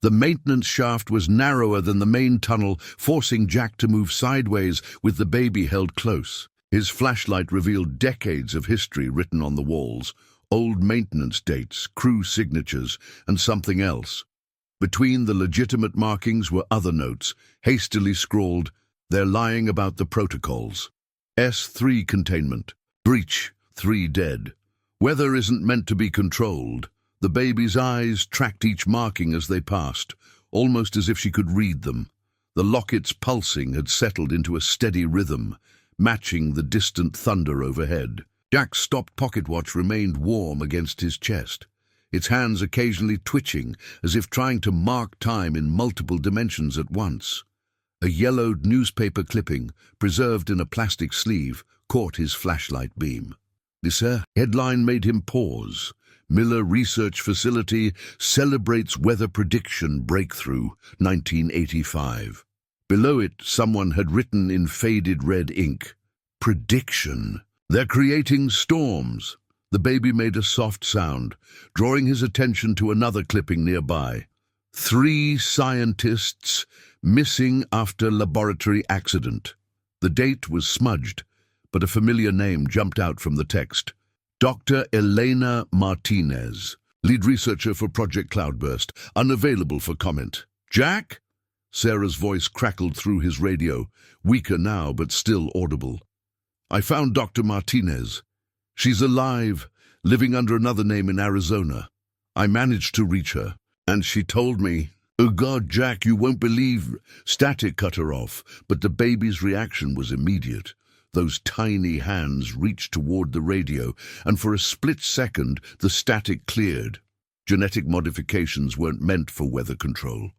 The maintenance shaft was narrower than the main tunnel, forcing Jack to move sideways with the baby held close. His flashlight revealed decades of history written on the walls, old maintenance dates, crew signatures, and something else. Between the legitimate markings were other notes, hastily scrawled. They're lying about the protocols. S3 containment. Breach. 3 dead. Weather isn't meant to be controlled. The baby's eyes tracked each marking as they passed, almost as if she could read them. The locket's pulsing had settled into a steady rhythm, matching the distant thunder overhead. Jack's stopped pocket watch remained warm against his chest, its hands occasionally twitching as if trying to mark time in multiple dimensions at once. A yellowed newspaper clipping, preserved in a plastic sleeve, caught his flashlight beam. This headline made him pause. "Miller Research Facility celebrates weather prediction breakthrough, 1985. Below it, someone had written in faded red ink, "Prediction. They're creating storms." The baby made a soft sound, drawing his attention to another clipping nearby. 3 scientists missing after laboratory accident. The date was smudged, but a familiar name jumped out from the text. Dr. Elena Martinez, lead researcher for Project Cloudburst, unavailable for comment. "Jack?" Sarah's voice crackled through his radio, weaker now but still audible. "I found Dr. Martinez. She's alive, living under another name in Arizona. I managed to reach her, and she told me—" "Oh God, Jack, you won't believe—" Static cut her off, but the baby's reaction was immediate. Those tiny hands reached toward the radio, and for a split second the static cleared. Genetic modifications weren't meant for weather control.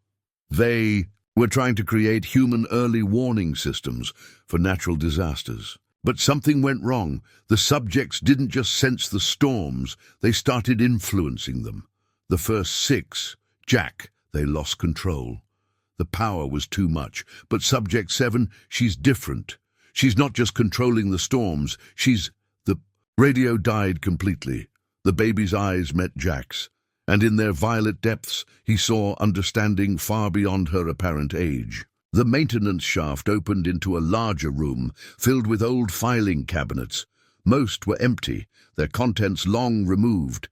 They were trying to create human early warning systems for natural disasters. But something went wrong. The subjects didn't just sense the storms, they started influencing them. The first 6, Jack, they lost control. The power was too much. But Subject 7, she's different. She's not just controlling the storms, The radio died completely. The baby's eyes met Jack's, and in their violet depths he saw understanding far beyond her apparent age. The maintenance shaft opened into a larger room, filled with old filing cabinets. Most were empty, their contents long removed,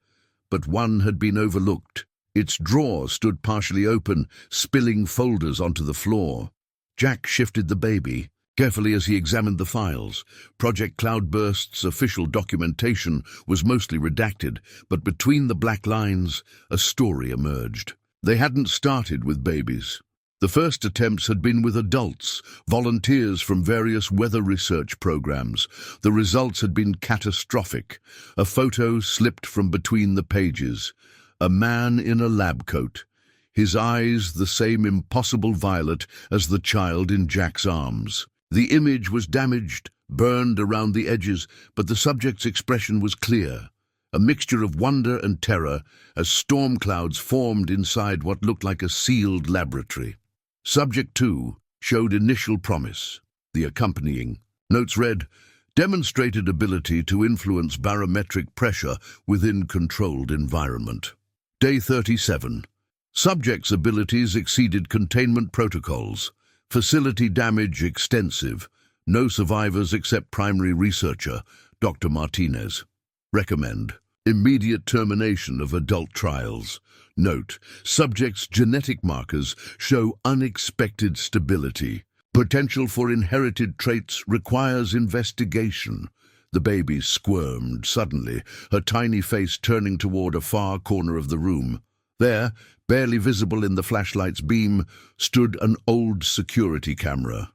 but one had been overlooked. Its drawer stood partially open, spilling folders onto the floor. Jack shifted the baby. Carefully as he examined the files, Project Cloudburst's official documentation was mostly redacted, but between the black lines, a story emerged. They hadn't started with babies. The first attempts had been with adults, volunteers from various weather research programs. The results had been catastrophic. A photo slipped from between the pages. A man in a lab coat, his eyes the same impossible violet as the child in Jack's arms. The image was damaged, burned around the edges, but the subject's expression was clear, a mixture of wonder and terror as storm clouds formed inside what looked like a sealed laboratory. Subject 2 showed initial promise. The accompanying notes read, "Demonstrated ability to influence barometric pressure within controlled environment." Day 37. Subject's abilities exceeded containment protocols. Facility damage extensive. No survivors except primary researcher, Dr. Martinez. Recommend immediate termination of adult trials. Note, subject's genetic markers show unexpected stability. Potential for inherited traits requires investigation. The baby squirmed suddenly, her tiny face turning toward a far corner of the room. There, barely visible in the flashlight's beam, stood an old security camera.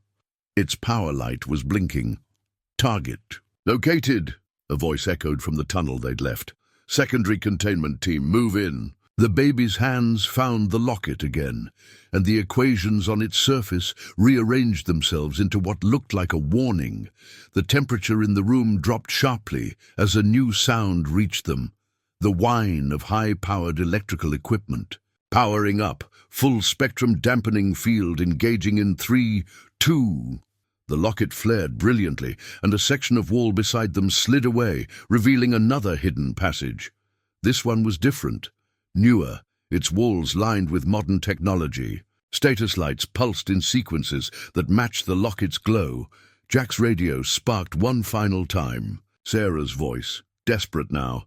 Its power light was blinking. "Target located," a voice echoed from the tunnel they'd left. "Secondary containment team, move in." The baby's hands found the locket again, and the equations on its surface rearranged themselves into what looked like a warning. The temperature in the room dropped sharply as a new sound reached them, the whine of high-powered electrical equipment. Powering up, full-spectrum dampening field engaging in 3, 2. The locket flared brilliantly, and a section of wall beside them slid away, revealing another hidden passage. This one was different. Newer, its walls lined with modern technology. Status lights pulsed in sequences that matched the locket's glow. Jack's radio sparked one final time. Sarah's voice, desperate now.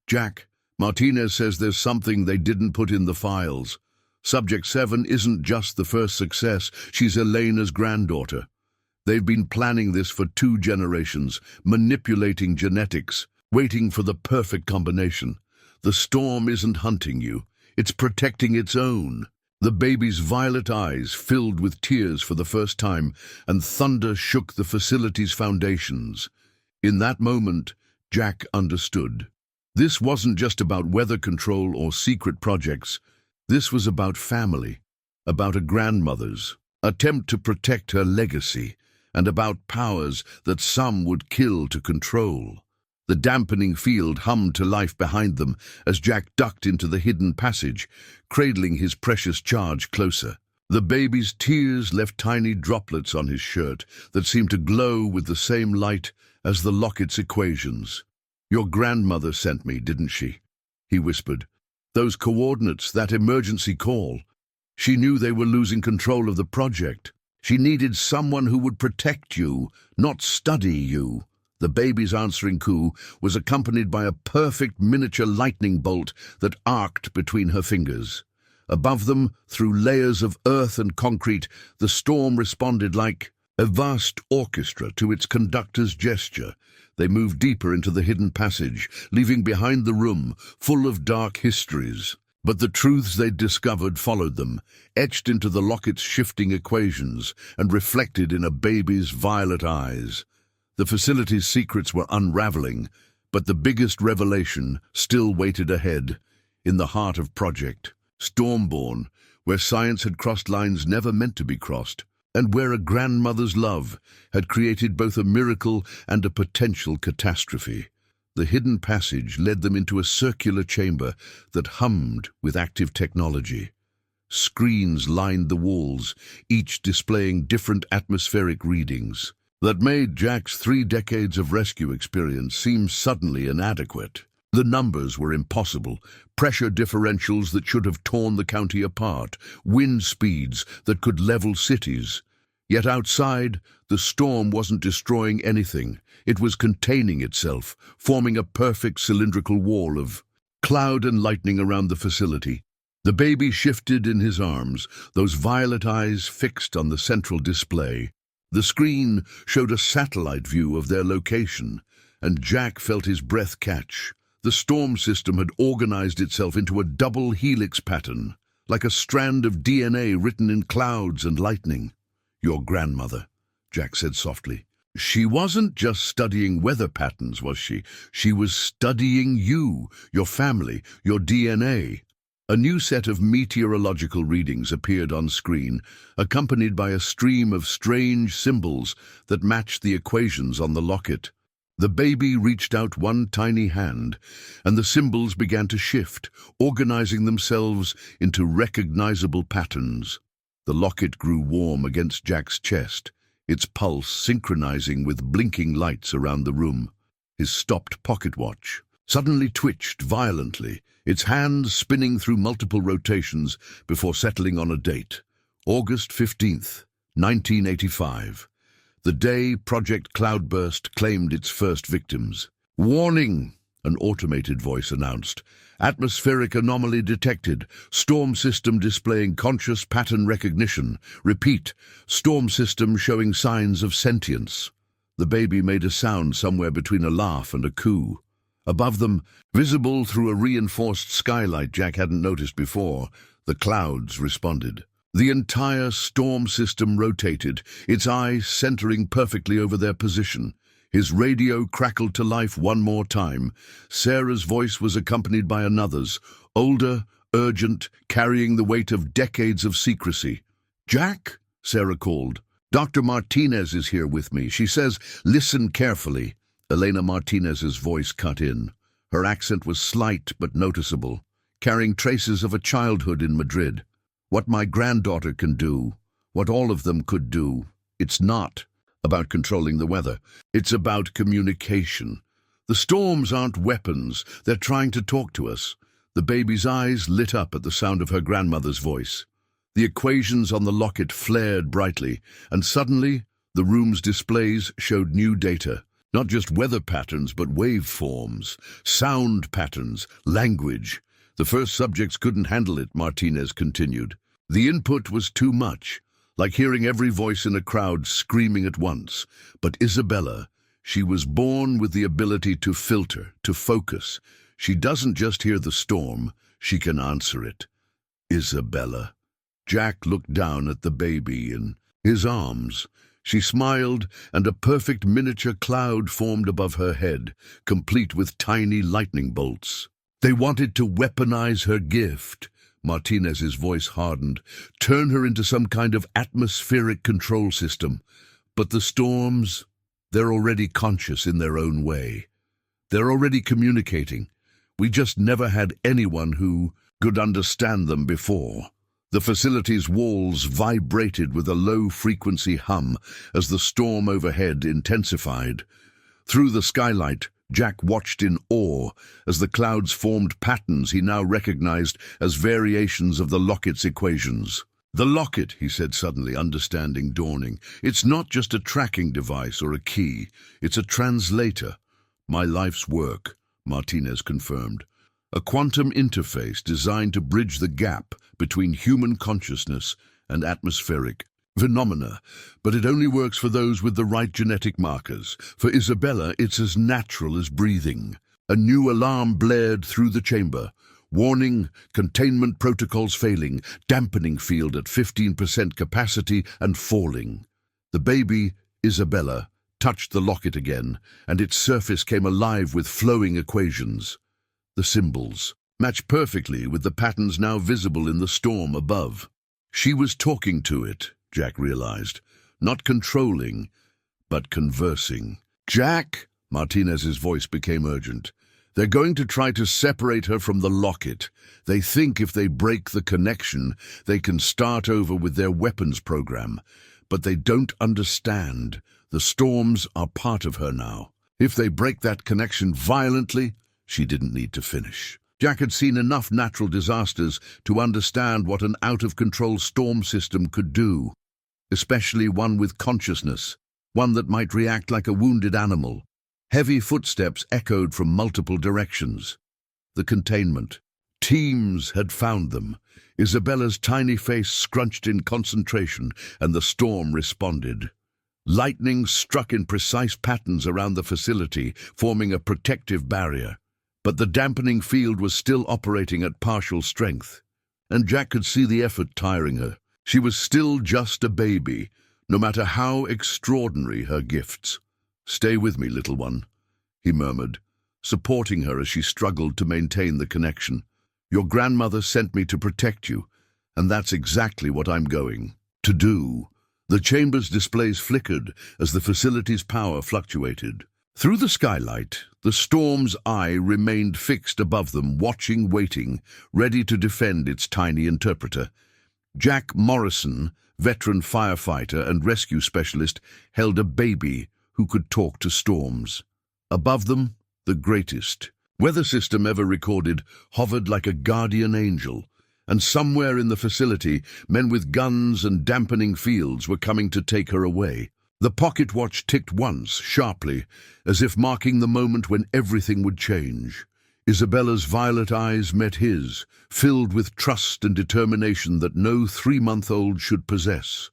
"Jack, Martinez says there's something they didn't put in the files. Subject 7 isn't just the first success, she's Elena's granddaughter. They've been planning this for 2 generations, manipulating genetics, waiting for the perfect combination. The storm isn't hunting you, it's protecting its own." The baby's violet eyes filled with tears for the first time, and thunder shook the facility's foundations. In that moment, Jack understood. This wasn't just about weather control or secret projects. This was about family, about a grandmother's attempt to protect her legacy, and about powers that some would kill to control. The dampening field hummed to life behind them as Jack ducked into the hidden passage, cradling his precious charge closer. The baby's tears left tiny droplets on his shirt that seemed to glow with the same light as the locket's equations. "Your grandmother sent me, didn't she?" he whispered. "Those coordinates, that emergency call. She knew they were losing control of the project. She needed someone who would protect you, not study you." The baby's answering coo was accompanied by a perfect miniature lightning bolt that arced between her fingers. Above them, through layers of earth and concrete, the storm responded like a vast orchestra to its conductor's gesture. They moved deeper into the hidden passage, leaving behind the room full of dark histories. But the truths they'd discovered followed them, etched into the locket's shifting equations and reflected in a baby's violet eyes. The facility's secrets were unraveling, but the biggest revelation still waited ahead, in the heart of Project Stormborn, where science had crossed lines never meant to be crossed, and where a grandmother's love had created both a miracle and a potential catastrophe. The hidden passage led them into a circular chamber that hummed with active technology. Screens lined the walls, each displaying different atmospheric readings that made Jack's 3 decades of rescue experience seem suddenly inadequate. The numbers were impossible, pressure differentials that should have torn the county apart, wind speeds that could level cities. Yet outside, the storm wasn't destroying anything. It was containing itself, forming a perfect cylindrical wall of cloud and lightning around the facility. The baby shifted in his arms, those violet eyes fixed on the central display. The screen showed a satellite view of their location, and Jack felt his breath catch. The storm system had organized itself into a double helix pattern, like a strand of DNA written in clouds and lightning. "Your grandmother," Jack said softly. "She wasn't just studying weather patterns, was she? She was studying you, your family, your DNA." A new set of meteorological readings appeared on screen, accompanied by a stream of strange symbols that matched the equations on the locket. The baby reached out one tiny hand, and the symbols began to shift, organizing themselves into recognizable patterns. The locket grew warm against Jack's chest, its pulse synchronizing with blinking lights around the room. His stopped pocket watch suddenly twitched violently, its hands spinning through multiple rotations before settling on a date. August 15th, 1985. The day Project Cloudburst claimed its first victims. "Warning," an automated voice announced. "Atmospheric anomaly detected. Storm system displaying conscious pattern recognition. Repeat, storm system showing signs of sentience." The baby made a sound somewhere between a laugh and a coo. Above them, visible through a reinforced skylight Jack hadn't noticed before, the clouds responded. The entire storm system rotated, its eyes centering perfectly over their position. His radio crackled to life one more time. Sarah's voice was accompanied by another's, older, urgent, carrying the weight of decades of secrecy. "Jack?" Sarah called. "Dr. Martinez is here with me. She says, listen carefully." Elena Martinez's voice cut in. Her accent was slight but noticeable, carrying traces of a childhood in Madrid. "What my granddaughter can do, what all of them could do, it's not about controlling the weather. It's about communication. The storms aren't weapons. They're trying to talk to us." The baby's eyes lit up at the sound of her grandmother's voice. The equations on the locket flared brightly, and suddenly the room's displays showed new data. Not just weather patterns, but waveforms, sound patterns, language. "The first subjects couldn't handle it," Martinez continued. "The input was too much, like hearing every voice in a crowd screaming at once. But Isabella, she was born with the ability to filter, to focus. She doesn't just hear the storm, she can answer it." Isabella. Jack looked down at the baby in his arms. She smiled, and a perfect miniature cloud formed above her head, complete with tiny lightning bolts. "They wanted to weaponize her gift," Martinez's voice hardened, "turn her into some kind of atmospheric control system. But the storms, they're already conscious in their own way. They're already communicating. We just never had anyone who could understand them before." The facility's walls vibrated with a low-frequency hum as the storm overhead intensified. Through the skylight, Jack watched in awe as the clouds formed patterns he now recognized as variations of the Locket's equations. "The Locket," he said suddenly, understanding dawning. "It's not just a tracking device or a key. It's a translator." "My life's work," Martinez confirmed. "A quantum interface designed to bridge the gap between human consciousness and atmospheric phenomena, but it only works for those with the right genetic markers. For Isabella, it's as natural as breathing." A new alarm blared through the chamber. "Warning, containment protocols failing, dampening field at 15% capacity and falling." The baby, Isabella, touched the locket again, and its surface came alive with flowing equations. The symbols matched perfectly with the patterns now visible in the storm above. She was talking to it, Jack realized, not controlling, but conversing. "Jack," Martinez's voice became urgent, "they're going to try to separate her from the locket. They think if they break the connection, they can start over with their weapons program. But they don't understand. The storms are part of her now. If they break that connection violently," she didn't need to finish. Jack had seen enough natural disasters to understand what an out-of-control storm system could do, especially one with consciousness, one that might react like a wounded animal. Heavy footsteps echoed from multiple directions. The containment. Teams had found them. Isabella's tiny face scrunched in concentration, and the storm responded. Lightning struck in precise patterns around the facility, forming a protective barrier. But the dampening field was still operating at partial strength, and Jack could see the effort tiring her. She was still just a baby, no matter how extraordinary her gifts. "Stay with me, little one," he murmured, supporting her as she struggled to maintain the connection. "Your grandmother sent me to protect you, and that's exactly what I'm going to do." The chamber's displays flickered as the facility's power fluctuated. Through the skylight, the storm's eye remained fixed above them, watching, waiting, ready to defend its tiny interpreter. Jack Morrison, veteran firefighter and rescue specialist, held a baby who could talk to storms. Above them, the greatest weather system ever recorded hovered like a guardian angel, and somewhere in the facility, men with guns and dampening fields were coming to take her away. The pocket watch ticked once, sharply, as if marking the moment when everything would change. Isabella's violet eyes met his, filled with trust and determination that no 3-month-old should possess.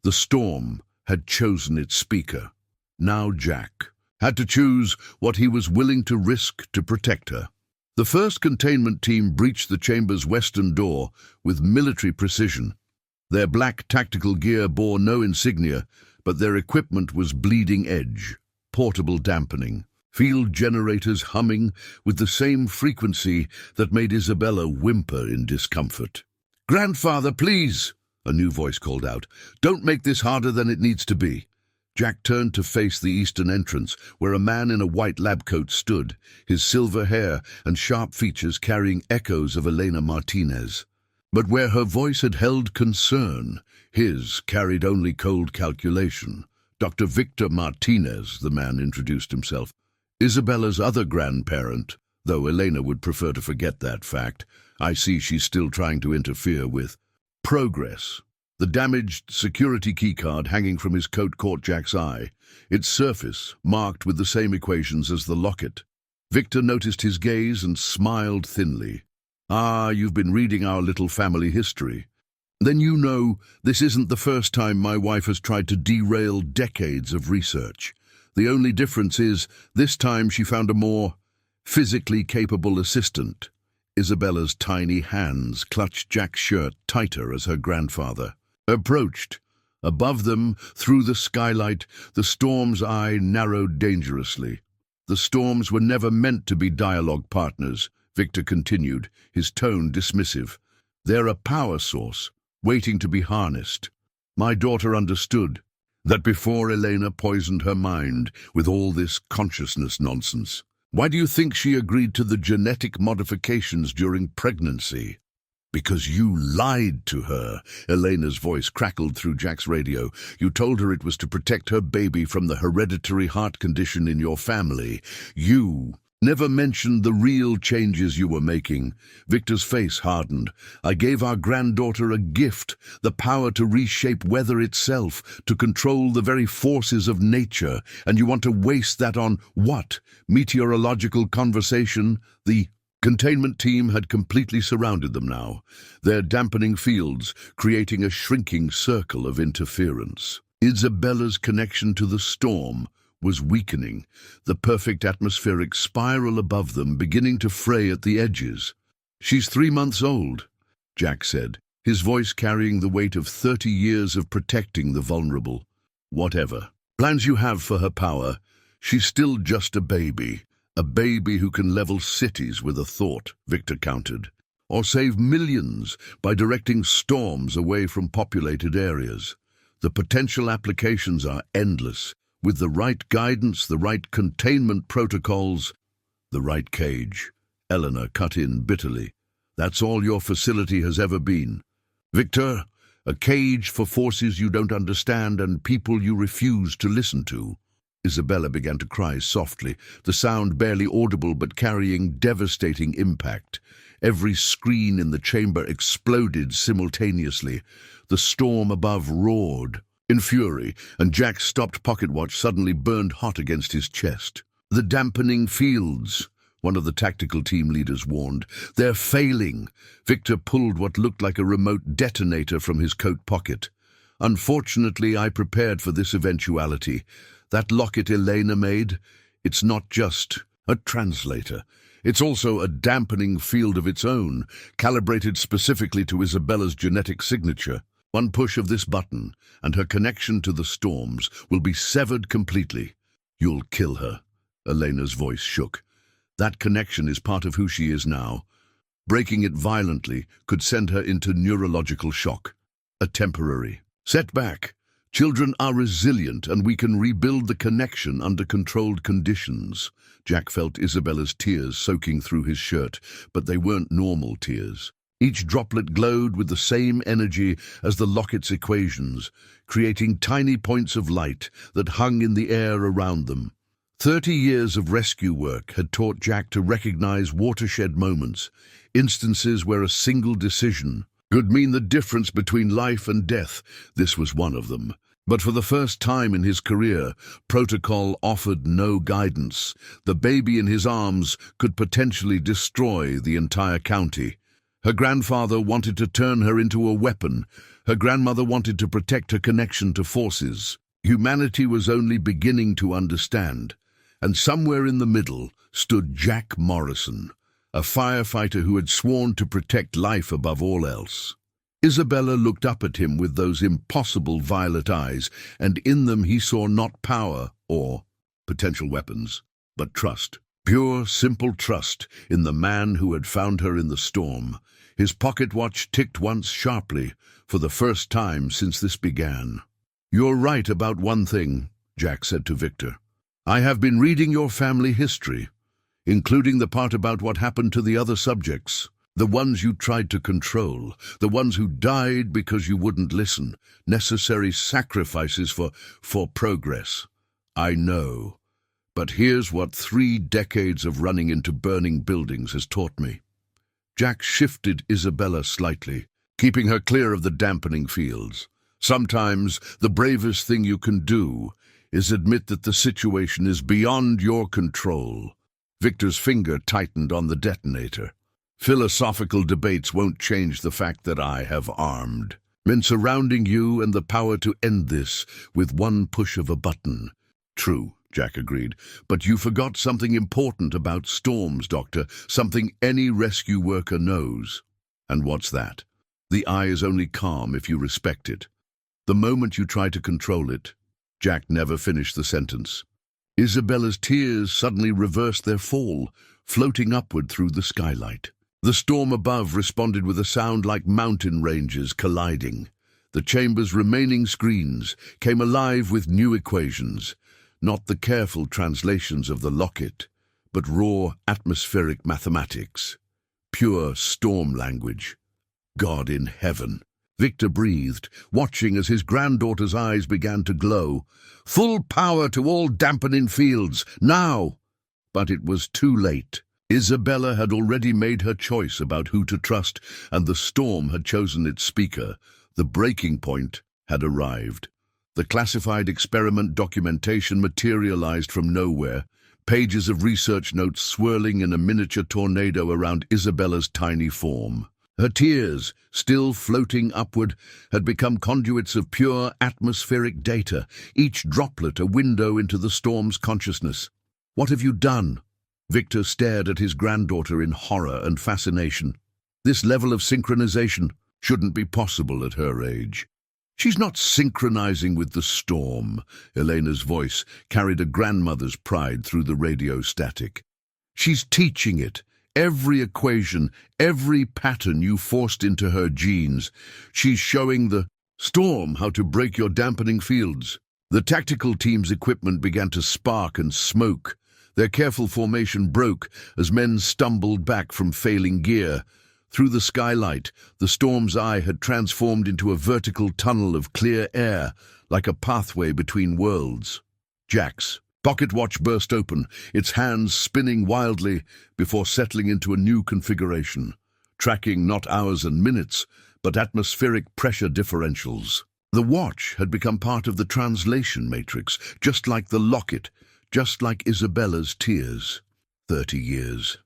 The storm had chosen its speaker. Now Jack had to choose what he was willing to risk to protect her. The first containment team breached the chamber's western door with military precision. Their black tactical gear bore no insignia, but their equipment was bleeding edge, portable dampening, field generators humming with the same frequency that made Isabella whimper in discomfort. "Grandfather, please," a new voice called out. "Don't make this harder than it needs to be." Jack turned to face the eastern entrance, where a man in a white lab coat stood, his silver hair and sharp features carrying echoes of Elena Martinez. But where her voice had held concern, his carried only cold calculation. "Dr. Victor Martinez," the man introduced himself. "Isabella's other grandparent, though Elena would prefer to forget that fact. I see she's still trying to interfere with progress." The damaged security keycard hanging from his coat caught Jack's eye, its surface marked with the same equations as the Locket. Victor noticed his gaze and smiled thinly. "Ah, you've been reading our little family history. Then you know this isn't the first time my wife has tried to derail decades of research. The only difference is, this time she found a more physically capable assistant." Isabella's tiny hands clutched Jack's shirt tighter as her grandfather approached. Above them, through the skylight, the storm's eye narrowed dangerously. "The storms were never meant to be dialogue partners," Victor continued, his tone dismissive. "They're a power source, waiting to be harnessed. My daughter understood that before Elena poisoned her mind with all this consciousness nonsense. Why do you think she agreed to the genetic modifications during pregnancy?" "Because you lied to her," Elena's voice crackled through Jack's radio. "You told her it was to protect her baby from the hereditary heart condition in your family. You never mentioned the real changes you were making." Victor's face hardened. "I gave our granddaughter a gift, the power to reshape weather itself, to control the very forces of nature, and you want to waste that on what? Meteorological conversation?" The containment team had completely surrounded them now, their dampening fields creating a shrinking circle of interference. Isabella's connection to the storm was weakening, the perfect atmospheric spiral above them beginning to fray at the edges. "She's 3 months old," Jack said, his voice carrying the weight of 30 years of protecting the vulnerable. "Whatever plans you have for her power, she's still just a baby who can level cities with a thought," Victor countered, "or save millions by directing storms away from populated areas. The potential applications are endless. With the right guidance, the right containment protocols, the right cage." Eleanor cut in bitterly. "That's all your facility has ever been, Victor, a cage for forces you don't understand and people you refuse to listen to." Isabella began to cry softly, the sound barely audible but carrying devastating impact. Every screen in the chamber exploded simultaneously. The storm above roared in fury, and Jack's stopped pocket watch suddenly burned hot against his chest. "The dampening fields," one of the tactical team leaders warned. "They're failing." Victor pulled what looked like a remote detonator from his coat pocket. Unfortunately, I prepared for this eventuality. That locket Elena made, it's not just a translator. It's also a dampening field of its own, calibrated specifically to Isabella's genetic signature. One push of this button, and her connection to the storms will be severed completely. You'll kill her. Elena's voice shook. That connection is part of who she is now. Breaking it violently could send her into neurological shock. A temporary setback. Children are resilient, and we can rebuild the connection under controlled conditions. Jack felt Isabella's tears soaking through his shirt, but they weren't normal tears. Each droplet glowed with the same energy as the Locket's equations, creating tiny points of light that hung in the air around them. 30 years of rescue work had taught Jack to recognize watershed moments, instances where a single decision could mean the difference between life and death. This was one of them. But for the first time in his career, protocol offered no guidance. The baby in his arms could potentially destroy the entire county. Her grandfather wanted to turn her into a weapon. Her grandmother wanted to protect her connection to forces. Humanity was only beginning to understand. And somewhere in the middle stood Jack Morrison, a firefighter who had sworn to protect life above all else. Isabella looked up at him with those impossible violet eyes, and in them he saw not power or potential weapons, but trust. Pure, simple trust in the man who had found her in the storm. His pocket watch ticked once sharply, for the first time since this began. "You're right about one thing," Jack said to Victor. "I have been reading your family history, including the part about what happened to the other subjects. The ones you tried to control, the ones who died because you wouldn't listen, necessary sacrifices for progress. I know. But here's what 3 decades of running into burning buildings has taught me." Jack shifted Isabella slightly, keeping her clear of the dampening fields. "Sometimes the bravest thing you can do is admit that the situation is beyond your control." Victor's finger tightened on the detonator. "Philosophical debates won't change the fact that I have armed men surrounding you and the power to end this with one push of a button." "True," Jack agreed, "but you forgot something important about storms, Doctor, something any rescue worker knows." "And what's that?" "The eye is only calm if you respect it. The moment you try to control it—" Jack never finished the sentence. Isabella's tears suddenly reversed their fall, floating upward through the skylight. The storm above responded with a sound like mountain ranges colliding. The chamber's remaining screens came alive with new equations, not the careful translations of the Locket, but raw atmospheric mathematics. Pure storm language. God in heaven. Victor breathed, watching as his granddaughter's eyes began to glow. Full power to all dampening fields, now! But it was too late. Isabella had already made her choice about who to trust, and the storm had chosen its speaker. The breaking point had arrived. The classified experiment documentation materialized from nowhere, pages of research notes swirling in a miniature tornado around Isabella's tiny form. Her tears, still floating upward, had become conduits of pure atmospheric data, each droplet a window into the storm's consciousness. "What have you done?" Victor stared at his granddaughter in horror and fascination. This level of synchronization shouldn't be possible at her age. "She's not synchronizing with the storm." Elena's voice carried a grandmother's pride through the radio static. "She's teaching it. Every equation, every pattern you forced into her genes. She's showing the storm how to break your dampening fields." The tactical team's equipment began to spark and smoke. Their careful formation broke as men stumbled back from failing gear. Through the skylight, the storm's eye had transformed into a vertical tunnel of clear air, like a pathway between worlds. Jack's pocket watch burst open, its hands spinning wildly before settling into a new configuration, tracking not hours and minutes, but atmospheric pressure differentials. The watch had become part of the translation matrix, just like the Locket, just like Isabella's tears. 30 years,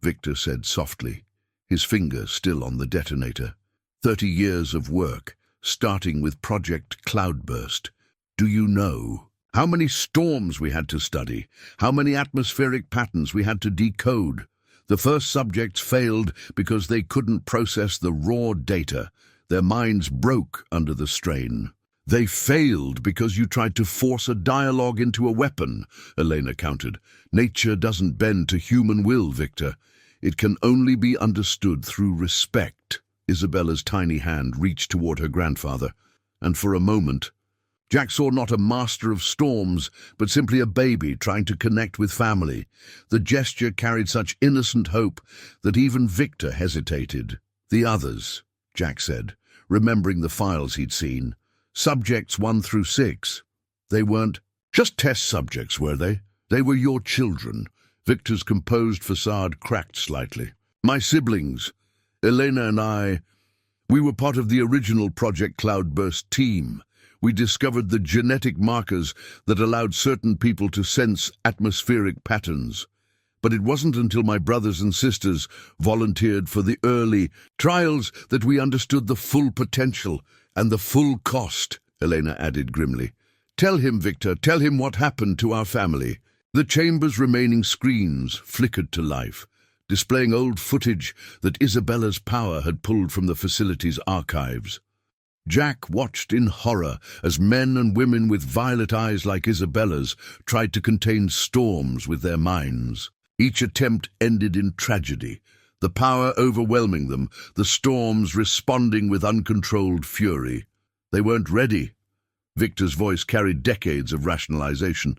Victor said softly, his finger still on the detonator. 30 years of work, starting with Project Cloudburst. Do you know how many storms we had to study? How many atmospheric patterns we had to decode? The first subjects failed because they couldn't process the raw data. Their minds broke under the strain. They failed because you tried to force a dialogue into a weapon, Elena countered. Nature doesn't bend to human will, Victor. It can only be understood through respect. Isabella's tiny hand reached toward her grandfather, and for a moment, Jack saw not a master of storms, but simply a baby trying to connect with family. The gesture carried such innocent hope that even Victor hesitated. The others, Jack said, remembering the files he'd seen. Subjects 1 through 6. They weren't just test subjects, were they? They were your children. Victor's composed facade cracked slightly. My siblings, Elena and I, we were part of the original Project Cloudburst team. We discovered the genetic markers that allowed certain people to sense atmospheric patterns. But it wasn't until my brothers and sisters volunteered for the early trials that we understood the full potential and the full cost, Elena added grimly. Tell him, Victor, tell him what happened to our family. The chamber's remaining screens flickered to life, displaying old footage that Isabella's power had pulled from the facility's archives. Jack watched in horror as men and women with violet eyes like Isabella's tried to contain storms with their minds. Each attempt ended in tragedy, the power overwhelming them, the storms responding with uncontrolled fury. They weren't ready. Victor's voice carried decades of rationalization.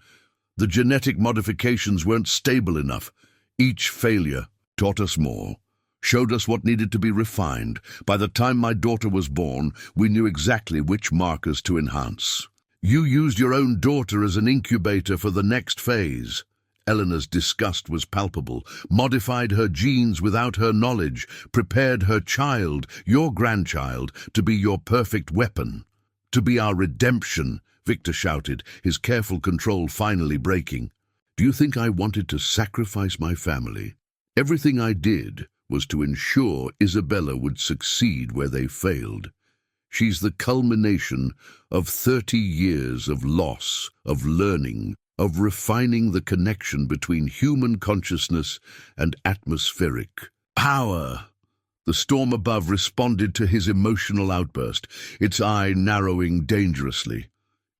The genetic modifications weren't stable enough. Each failure taught us more, showed us what needed to be refined. By the time my daughter was born, we knew exactly which markers to enhance. You used your own daughter as an incubator for the next phase. Eleanor's disgust was palpable. Modified her genes without her knowledge, prepared her child, your grandchild, to be your perfect weapon. To be our redemption, Victor shouted, his careful control finally breaking. Do you think I wanted to sacrifice my family? Everything I did was to ensure Isabella would succeed where they failed. She's the culmination of 30 years of loss, of learning, of refining the connection between human consciousness and atmospheric power. The storm above responded to his emotional outburst, its eye narrowing dangerously.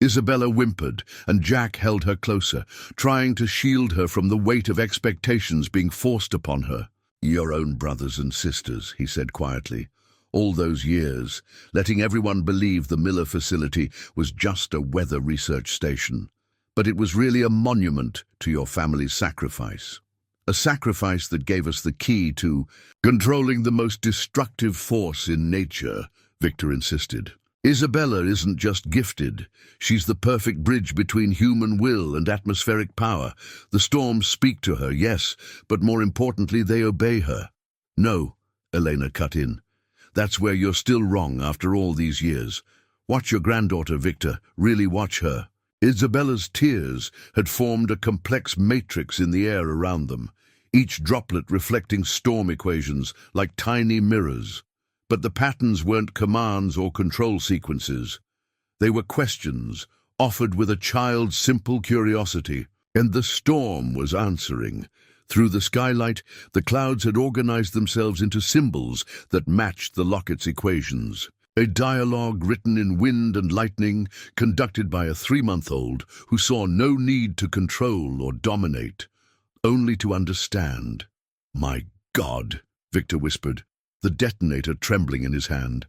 Isabella whimpered, and Jack held her closer, trying to shield her from the weight of expectations being forced upon her. Your own brothers and sisters, he said quietly. All those years, letting everyone believe the Miller facility was just a weather research station. But it was really a monument to your family's sacrifice. A sacrifice that gave us the key to controlling the most destructive force in nature, Victor insisted. Isabella isn't just gifted. She's the perfect bridge between human will and atmospheric power. The storms speak to her, yes, but more importantly, they obey her. No, Elena cut in. That's where you're still wrong after all these years. Watch your granddaughter, Victor. Really watch her. Isabella's tears had formed a complex matrix in the air around them, each droplet reflecting storm equations like tiny mirrors. But the patterns weren't commands or control sequences. They were questions, offered with a child's simple curiosity. And the storm was answering. Through the skylight, the clouds had organized themselves into symbols that matched the Locket's equations. A dialogue written in wind and lightning, conducted by a 3-month-old who saw no need to control or dominate, only to understand. My God, Victor whispered, the detonator trembling in his hand.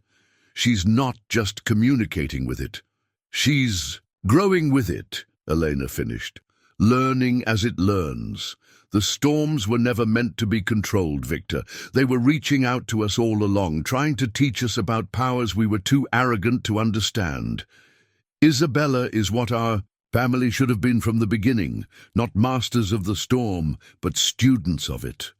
She's not just communicating with it. She's growing with it, Elena finished, learning as it learns. The storms were never meant to be controlled, Victor. They were reaching out to us all along, trying to teach us about powers we were too arrogant to understand. Isabella is what our family should have been from the beginning, not masters of the storm, but students of it.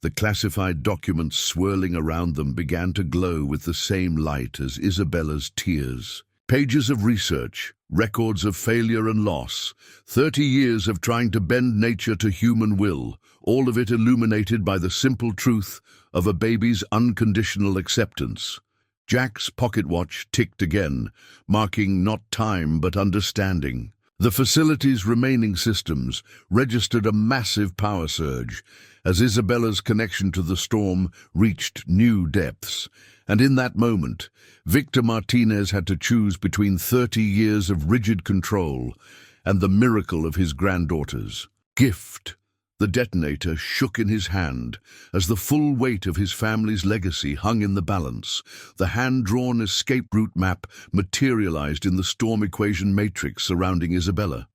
The classified documents swirling around them began to glow with the same light as Isabella's tears. Pages of research, records of failure and loss, 30 years of trying to bend nature to human will, all of it illuminated by the simple truth of a baby's unconditional acceptance. Jack's pocket watch ticked again, marking not time but understanding. The facility's remaining systems registered a massive power surge as Isabella's connection to the storm reached new depths. And in that moment, Victor Martinez had to choose between 30 years of rigid control and the miracle of his granddaughter's gift. The detonator shook in his hand as the full weight of his family's legacy hung in the balance. The hand-drawn escape route map materialized in the storm equation matrix surrounding Isabella,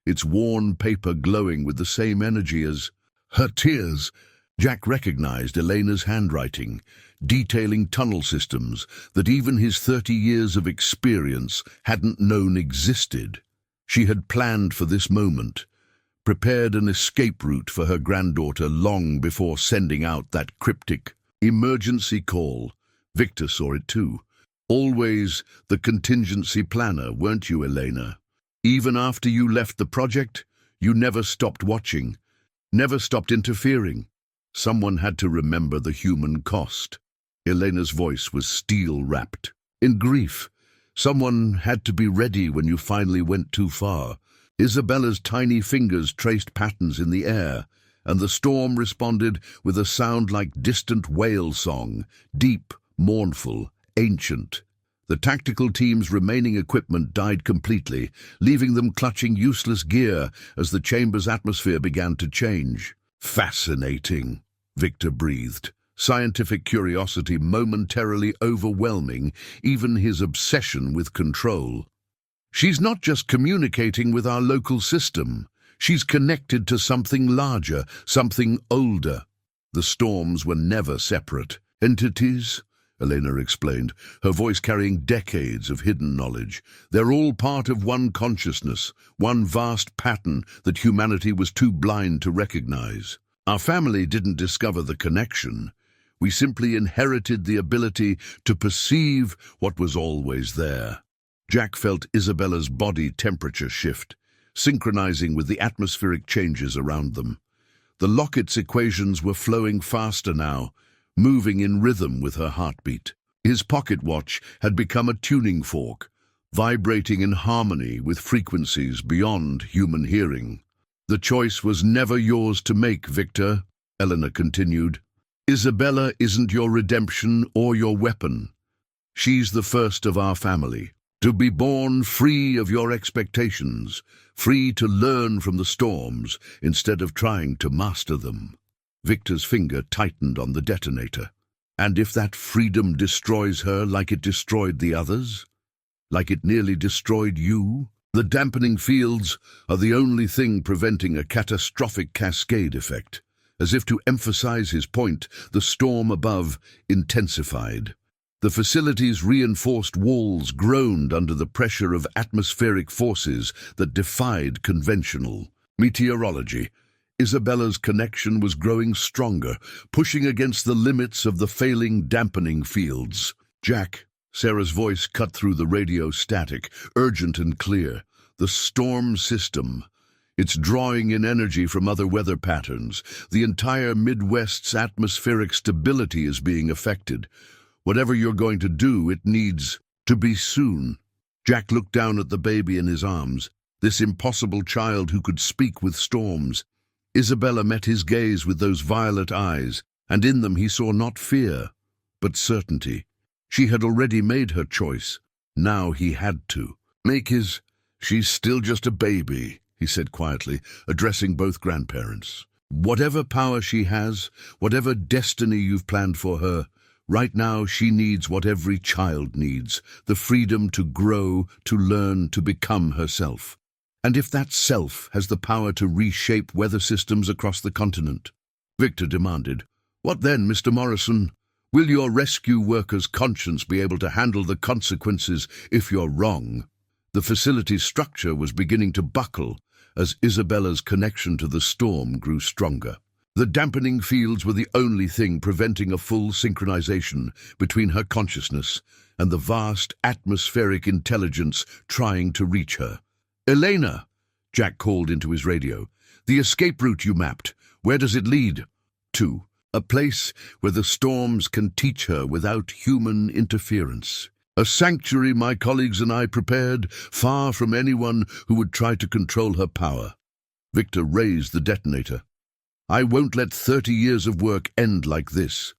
its worn paper glowing with the same energy as her tears. Jack recognized Elena's handwriting, detailing tunnel systems that even his 30 years of experience hadn't known existed. She had planned for this moment, prepared an escape route for her granddaughter long before sending out that cryptic emergency call. Victor saw it too. Always the contingency planner, weren't you, Elena? Even after you left the project, you never stopped watching, never stopped interfering. Someone had to remember the human cost. Elena's voice was steel-wrapped. In grief, someone had to be ready when you finally went too far. Isabella's tiny fingers traced patterns in the air, and the storm responded with a sound like distant whale song, deep, mournful, ancient. The tactical team's remaining equipment died completely, leaving them clutching useless gear as the chamber's atmosphere began to change. Fascinating, Victor breathed, scientific curiosity momentarily overwhelming even his obsession with control. She's not just communicating with our local system. She's connected to something larger, something older. The storms were never separate entities, Elena explained, her voice carrying decades of hidden knowledge. They're all part of one consciousness, one vast pattern that humanity was too blind to recognize. Our family didn't discover the connection. We simply inherited the ability to perceive what was always there. Jack felt Isabella's body temperature shift, synchronizing with the atmospheric changes around them. The Locket's equations were flowing faster now, moving in rhythm with her heartbeat. His pocket watch had become a tuning fork, vibrating in harmony with frequencies beyond human hearing. The choice was never yours to make, Victor, Eleanor continued. Isabella isn't your redemption or your weapon. She's the first of our family. To be born free of your expectations, free to learn from the storms instead of trying to master them. Victor's finger tightened on the detonator. And if that freedom destroys her like it destroyed the others? Like it nearly destroyed you? The dampening fields are the only thing preventing a catastrophic cascade effect. As if to emphasize his point, the storm above intensified. The facility's reinforced walls groaned under the pressure of atmospheric forces that defied conventional meteorology. Isabella's connection was growing stronger, pushing against the limits of the failing dampening fields. Jack, Sarah's voice cut through the radio static, urgent and clear. The storm system. It's drawing in energy from other weather patterns. The entire Midwest's atmospheric stability is being affected. Whatever you're going to do, it needs to be soon. Jack looked down at the baby in his arms, this impossible child who could speak with storms. Isabella met his gaze with those violet eyes, and in them he saw not fear, but certainty. She had already made her choice. Now he had to make his. She's still just a baby, he said quietly, addressing both grandparents. Whatever power she has, whatever destiny you've planned for her, right now she needs what every child needs, the freedom to grow, to learn, to become herself. And if that self has the power to reshape weather systems across the continent, Victor demanded, what then, Mr. Morrison? Will your rescue worker's conscience be able to handle the consequences if you're wrong? The facility's structure was beginning to buckle as Isabella's connection to the storm grew stronger. The dampening fields were the only thing preventing a full synchronization between her consciousness and the vast atmospheric intelligence trying to reach her. Elena, Jack called into his radio. The escape route you mapped, where does it lead? To. A place where the storms can teach her without human interference. A sanctuary my colleagues and I prepared, far from anyone who would try to control her power. Victor raised the detonator. I won't let 30 years of work end like this.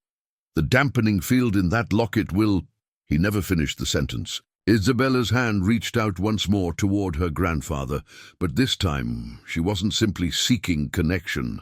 The dampening field in that locket will... He never finished the sentence. Isabella's hand reached out once more toward her grandfather, but this time she wasn't simply seeking connection.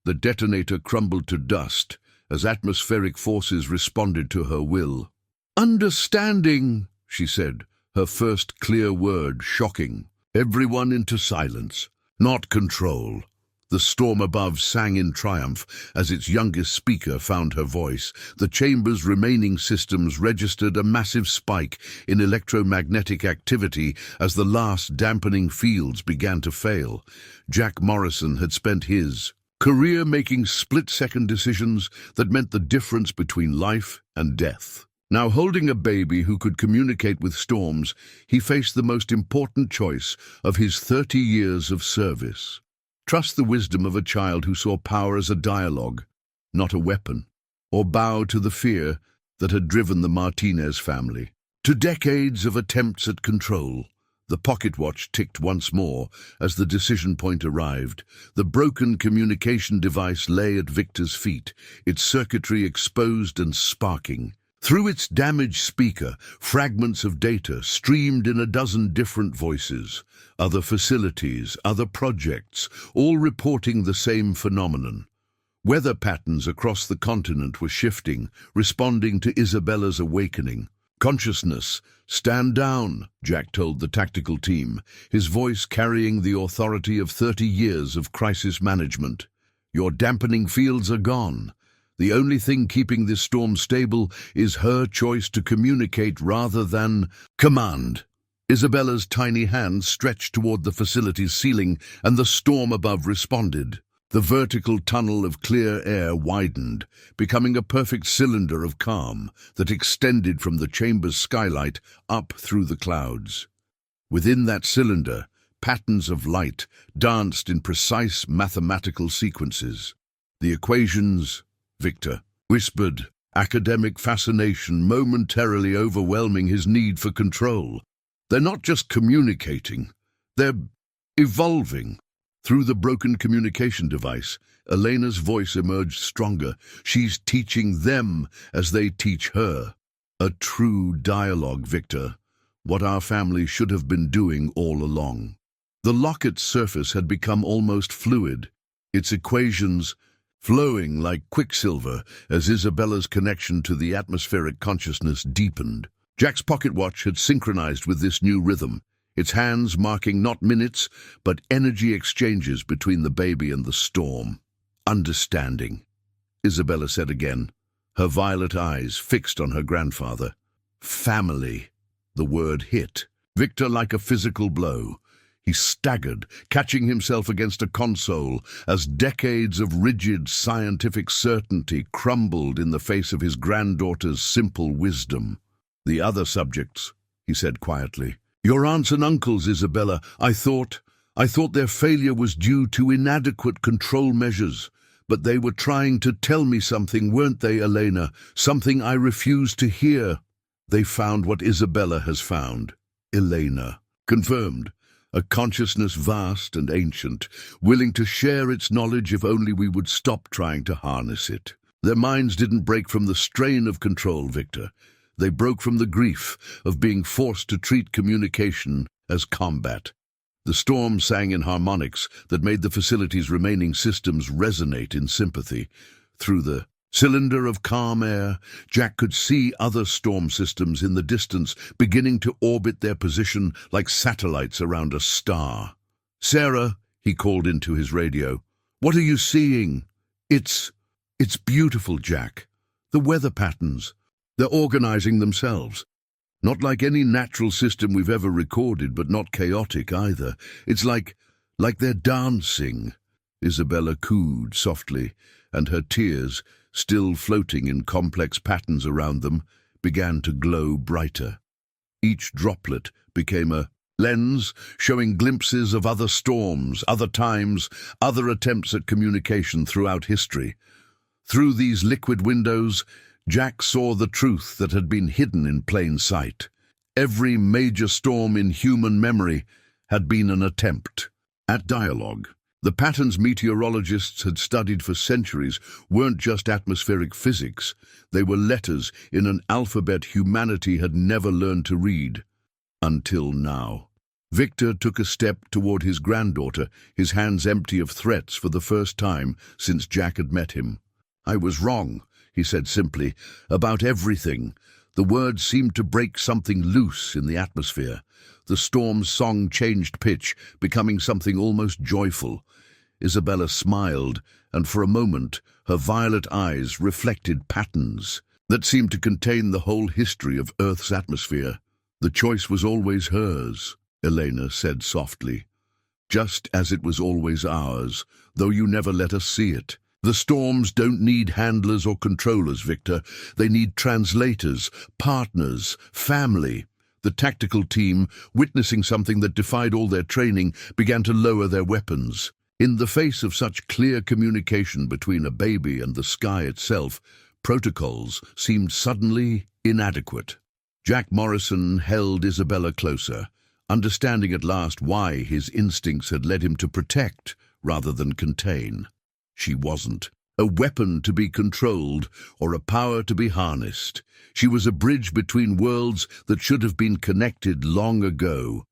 The detonator crumbled to dust as atmospheric forces responded to her will. "Understanding," she said, her first clear word shocking. Everyone into silence. Not control. The storm above sang in triumph as its youngest speaker found her voice. The chamber's remaining systems registered a massive spike in electromagnetic activity as the last dampening fields began to fail. Jack Morrison had spent his career making split-second decisions that meant the difference between life and death. Now, holding a baby who could communicate with storms, he faced the most important choice of his 30 years of service. Trust the wisdom of a child who saw power as a dialogue, not a weapon, or bow to the fear that had driven the Martinez family. To decades of attempts at control, the pocket watch ticked once more as the decision point arrived. The broken communication device lay at Victor's feet, its circuitry exposed and sparking. Through its damaged speaker, fragments of data streamed in a dozen different voices, other facilities, other projects, all reporting the same phenomenon. Weather patterns across the continent were shifting, responding to Isabella's awakening. "Consciousness, stand down," Jack told the tactical team, his voice carrying the authority of 30 years of crisis management. "Your dampening fields are gone. The only thing keeping this storm stable is her choice to communicate rather than command." Isabella's tiny hand stretched toward the facility's ceiling, and the storm above responded. The vertical tunnel of clear air widened, becoming a perfect cylinder of calm that extended from the chamber's skylight up through the clouds. Within that cylinder, patterns of light danced in precise mathematical sequences. The equations, Victor whispered, academic fascination momentarily overwhelming his need for control. They're not just communicating, they're evolving. Through the broken communication device, Elena's voice emerged stronger. She's teaching them as they teach her. A true dialogue, Victor, what our family should have been doing all along. The Locket's surface had become almost fluid, its equations flowing like quicksilver as Isabella's connection to the atmospheric consciousness deepened. Jack's pocket watch had synchronized with this new rhythm, its hands marking not minutes, but energy exchanges between the baby and the storm. "Understanding," Isabella said again, her violet eyes fixed on her grandfather. "Family," the word hit Victor like a physical blow. He staggered, catching himself against a console as decades of rigid scientific certainty crumbled in the face of his granddaughter's simple wisdom. "The other subjects," he said quietly. "Your aunts and uncles, Isabella, I thought their failure was due to inadequate control measures. But they were trying to tell me something, weren't they, Elena? Something I refused to hear." "They found what Isabella has found," Elena confirmed. "A consciousness vast and ancient, willing to share its knowledge if only we would stop trying to harness it." Their minds didn't break from the strain of control, Victor. They broke from the grief of being forced to treat communication as combat. The storm sang in harmonics that made the facility's remaining systems resonate in sympathy. Through the cylinder of calm air, Jack could see other storm systems in the distance beginning to orbit their position like satellites around a star. "Sarah," he called into his radio, "what are you seeing?" It's beautiful, Jack. The weather patterns. They're organizing themselves. Not like any natural system we've ever recorded, but not chaotic either. It's like they're dancing." Isabella cooed softly, and her tears, still floating in complex patterns around them, began to glow brighter. Each droplet became a lens, showing glimpses of other storms, other times, other attempts at communication throughout history. Through these liquid windows, Jack saw the truth that had been hidden in plain sight. Every major storm in human memory had been an attempt at dialogue. The patterns meteorologists had studied for centuries weren't just atmospheric physics, they were letters in an alphabet humanity had never learned to read. Until now. Victor took a step toward his granddaughter, his hands empty of threats for the first time since Jack had met him. "I was wrong," he said simply, "about everything." The words seemed to break something loose in the atmosphere. The storm's song changed pitch, becoming something almost joyful. Isabella smiled, and for a moment her violet eyes reflected patterns that seemed to contain the whole history of Earth's atmosphere. "The choice was always hers," Elena said softly, "just as it was always ours, though you never let us see it. The storms don't need handlers or controllers, Victor. They need translators, partners, family." The tactical team, witnessing something that defied all their training, began to lower their weapons. In the face of such clear communication between a baby and the sky itself, protocols seemed suddenly inadequate. Jack Morrison held Isabella closer, understanding at last why his instincts had led him to protect rather than contain. She wasn't a weapon to be controlled or a power to be harnessed. She was a bridge between worlds that should have been connected long ago.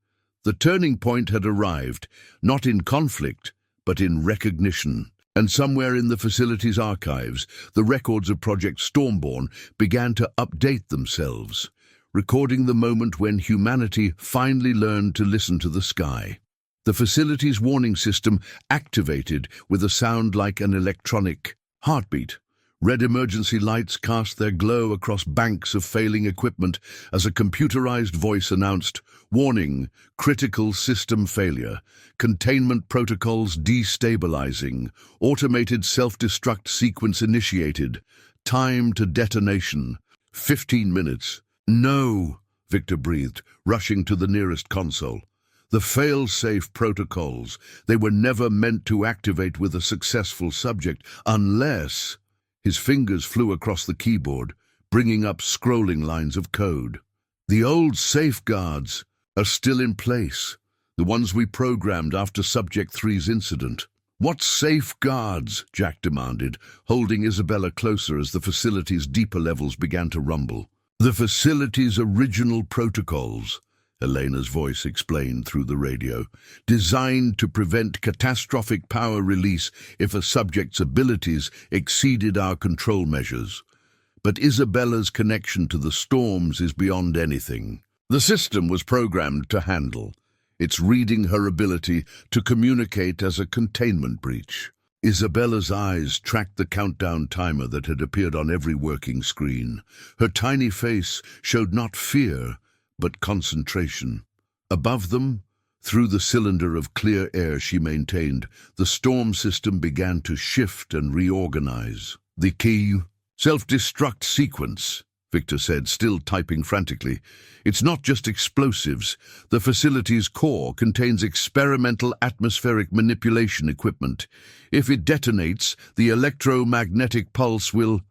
The turning point had arrived, not in conflict, but in recognition. And somewhere in the facility's archives, the records of Project Stormborn began to update themselves, recording the moment when humanity finally learned to listen to the sky. The facility's warning system activated with a sound like an electronic heartbeat. Red emergency lights cast their glow across banks of failing equipment as a computerized voice announced, "Warning, critical system failure. Containment protocols destabilizing. Automated self-destruct sequence initiated. Time to detonation. 15 minutes. "No," Victor breathed, rushing to the nearest console. The fail-safe protocols, they were never meant to activate with a successful subject unless... His fingers flew across the keyboard, bringing up scrolling lines of code. "The old safeguards are still in place, the ones we programmed after Subject 3's incident." "What safeguards?" Jack demanded, holding Isabella closer as the facility's deeper levels began to rumble. "The facility's original protocols," Elena's voice explained through the radio, "designed to prevent catastrophic power release if a subject's abilities exceeded our control measures. But Isabella's connection to the storms is beyond anything. The system was programmed to handle. It's reading her ability to communicate as a containment breach." Isabella's eyes tracked the countdown timer that had appeared on every working screen. Her tiny face showed not fear, but concentration. Above them, through the cylinder of clear air she maintained, the storm system began to shift and reorganize. "The key, self-destruct sequence," Victor said, still typing frantically. "It's not just explosives. The facility's core contains experimental atmospheric manipulation equipment. If it detonates, the electromagnetic pulse will..."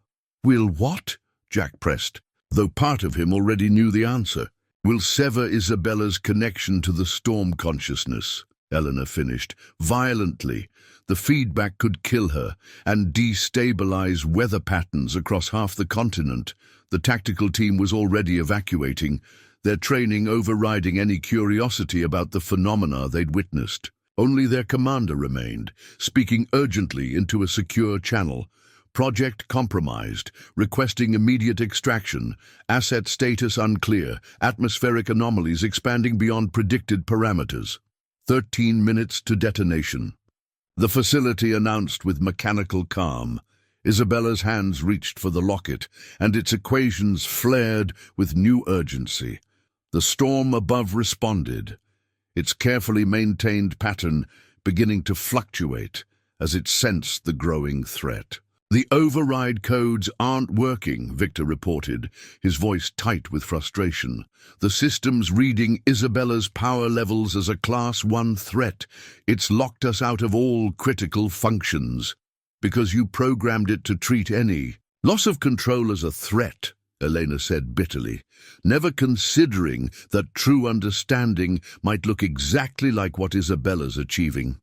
"Will what?" Jack pressed, though part of him already knew the answer. "Will sever Isabella's connection to the storm consciousness," Eleanor finished, "violently. The feedback could kill her and destabilize weather patterns across half the continent." The tactical team was already evacuating, their training overriding any curiosity about the phenomena they'd witnessed. Only their commander remained, speaking urgently into a secure channel. "Project compromised, requesting immediate extraction, asset status unclear, atmospheric anomalies expanding beyond predicted parameters. 13 minutes to detonation." The facility announced with mechanical calm. Isabella's hands reached for the locket, and its equations flared with new urgency. The storm above responded, its carefully maintained pattern beginning to fluctuate as it sensed the growing threat. "The override codes aren't working," Victor reported, his voice tight with frustration. "The system's reading Isabella's power levels as a Class 1 threat. It's locked us out of all critical functions." because you programmed it to treat any loss of control as a threat, Elena said bitterly, never considering that true understanding might look exactly like what Isabella's achieving.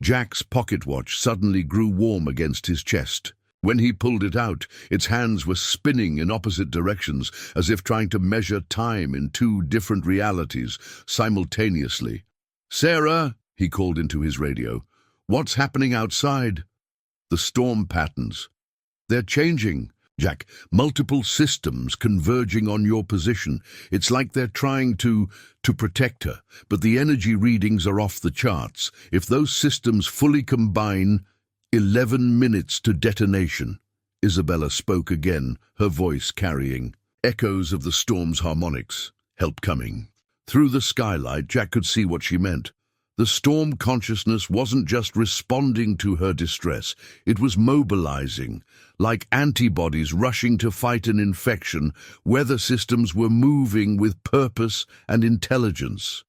Jack's pocket watch suddenly grew warm against his chest. When he pulled it out, its hands were spinning in opposite directions, as if trying to measure time in two different realities simultaneously. "Sarah," he called into his radio, "what's happening outside?" "The storm patterns. They're changing, Jack. Multiple systems converging on your position. It's like they're trying to protect her, but the energy readings are off the charts. If those systems fully combine, 11 minutes to detonation." Isabella spoke again, her voice carrying echoes of the storm's harmonics. "Help coming." Through the skylight, Jack could see what she meant. The storm consciousness wasn't just responding to her distress, it was mobilizing. Like antibodies rushing to fight an infection, weather systems were moving with purpose and intelligence.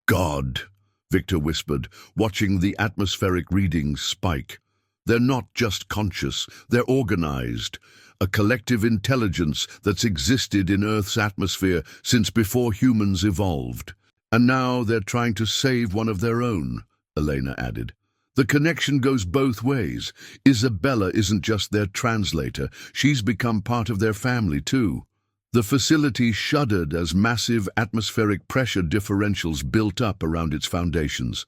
"God," Victor whispered, watching the atmospheric readings spike. "They're not just conscious, they're organized. A collective intelligence that's existed in Earth's atmosphere since before humans evolved. And now they're trying to save one of their own," Elena added. "The connection goes both ways. Isabella isn't just their translator, she's become part of their family too." The facility shuddered as massive atmospheric pressure differentials built up around its foundations.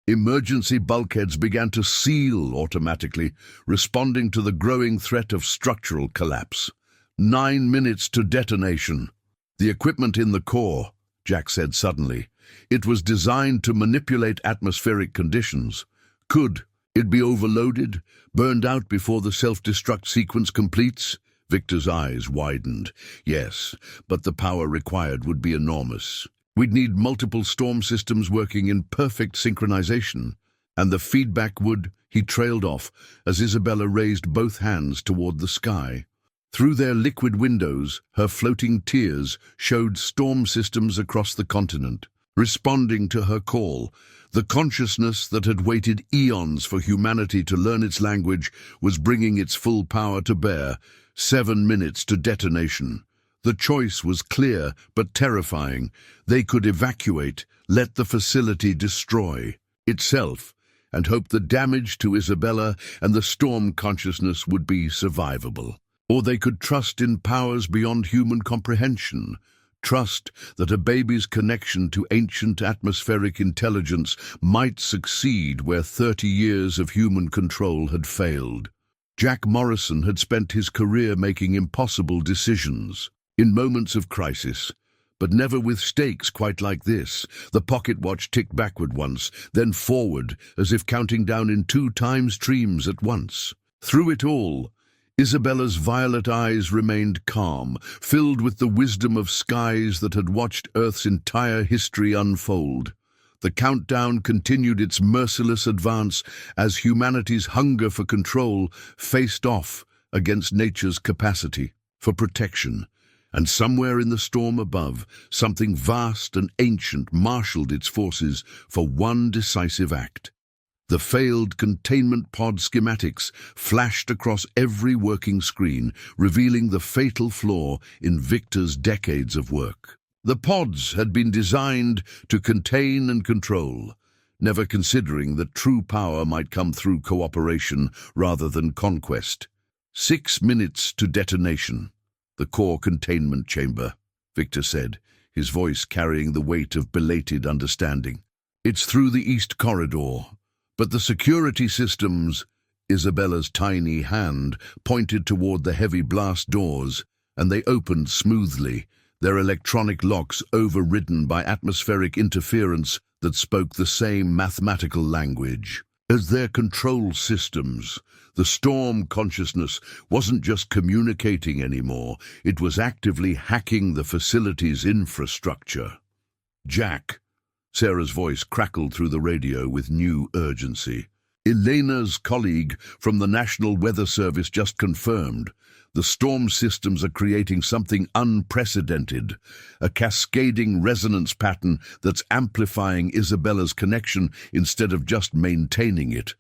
Emergency bulkheads began to seal automatically, responding to the growing threat of structural collapse. 9 minutes to detonation. "The equipment in the core," Jack said suddenly. "It was designed to manipulate atmospheric conditions. Could it be overloaded, burned out before the self-destruct sequence completes?" Victor's eyes widened. "Yes, but the power required would be enormous. We'd need multiple storm systems working in perfect synchronization. And the feedback would..." He trailed off as Isabella raised both hands toward the sky. Through their liquid windows, her floating tears showed storm systems across the continent, responding to her call. The consciousness that had waited eons for humanity to learn its language was bringing its full power to bear. 7 minutes to detonation. The choice was clear but terrifying. They could evacuate, let the facility destroy itself, and hope the damage to Isabella and the storm consciousness would be survivable. Or they could trust in powers beyond human comprehension, trust that a baby's connection to ancient atmospheric intelligence might succeed where 30 years of human control had failed. Jack Morrison had spent his career making impossible decisions, in moments of crisis, but never with stakes quite like this. The pocket watch ticked backward once, then forward, as if counting down in 2 time streams at once. Through it all, Isabella's violet eyes remained calm, filled with the wisdom of skies that had watched Earth's entire history unfold. The countdown continued its merciless advance as humanity's hunger for control faced off against nature's capacity for protection. And somewhere in the storm above, something vast and ancient marshaled its forces for one decisive act. The failed containment pod schematics flashed across every working screen, revealing the fatal flaw in Victor's decades of work. The pods had been designed to contain and control, never considering that true power might come through cooperation rather than conquest. 6 minutes to detonation. "The core containment chamber," Victor said, his voice carrying the weight of belated understanding. "It's through the east corridor. But the security systems..." Isabella's tiny hand pointed toward the heavy blast doors, and they opened smoothly, their electronic locks overridden by atmospheric interference that spoke the same mathematical language as their control systems. The storm consciousness wasn't just communicating anymore, it was actively hacking the facility's infrastructure. "Jack," Sarah's voice crackled through the radio with new urgency. "Elena's colleague from the National Weather Service just confirmed. The storm systems are creating something unprecedented, a cascading resonance pattern that's amplifying Isabella's connection instead of just maintaining it.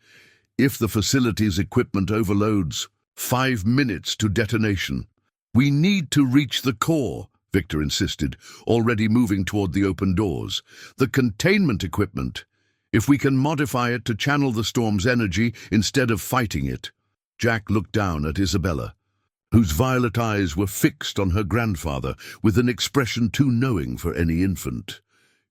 If the facility's equipment overloads, 5 minutes to detonation. We need to reach the core, Victor insisted, already moving toward the open doors. The containment equipment. If we can modify it to channel the storm's energy instead of fighting it. Jack looked down at Isabella, whose violet eyes were fixed on her grandfather with an expression too knowing for any infant.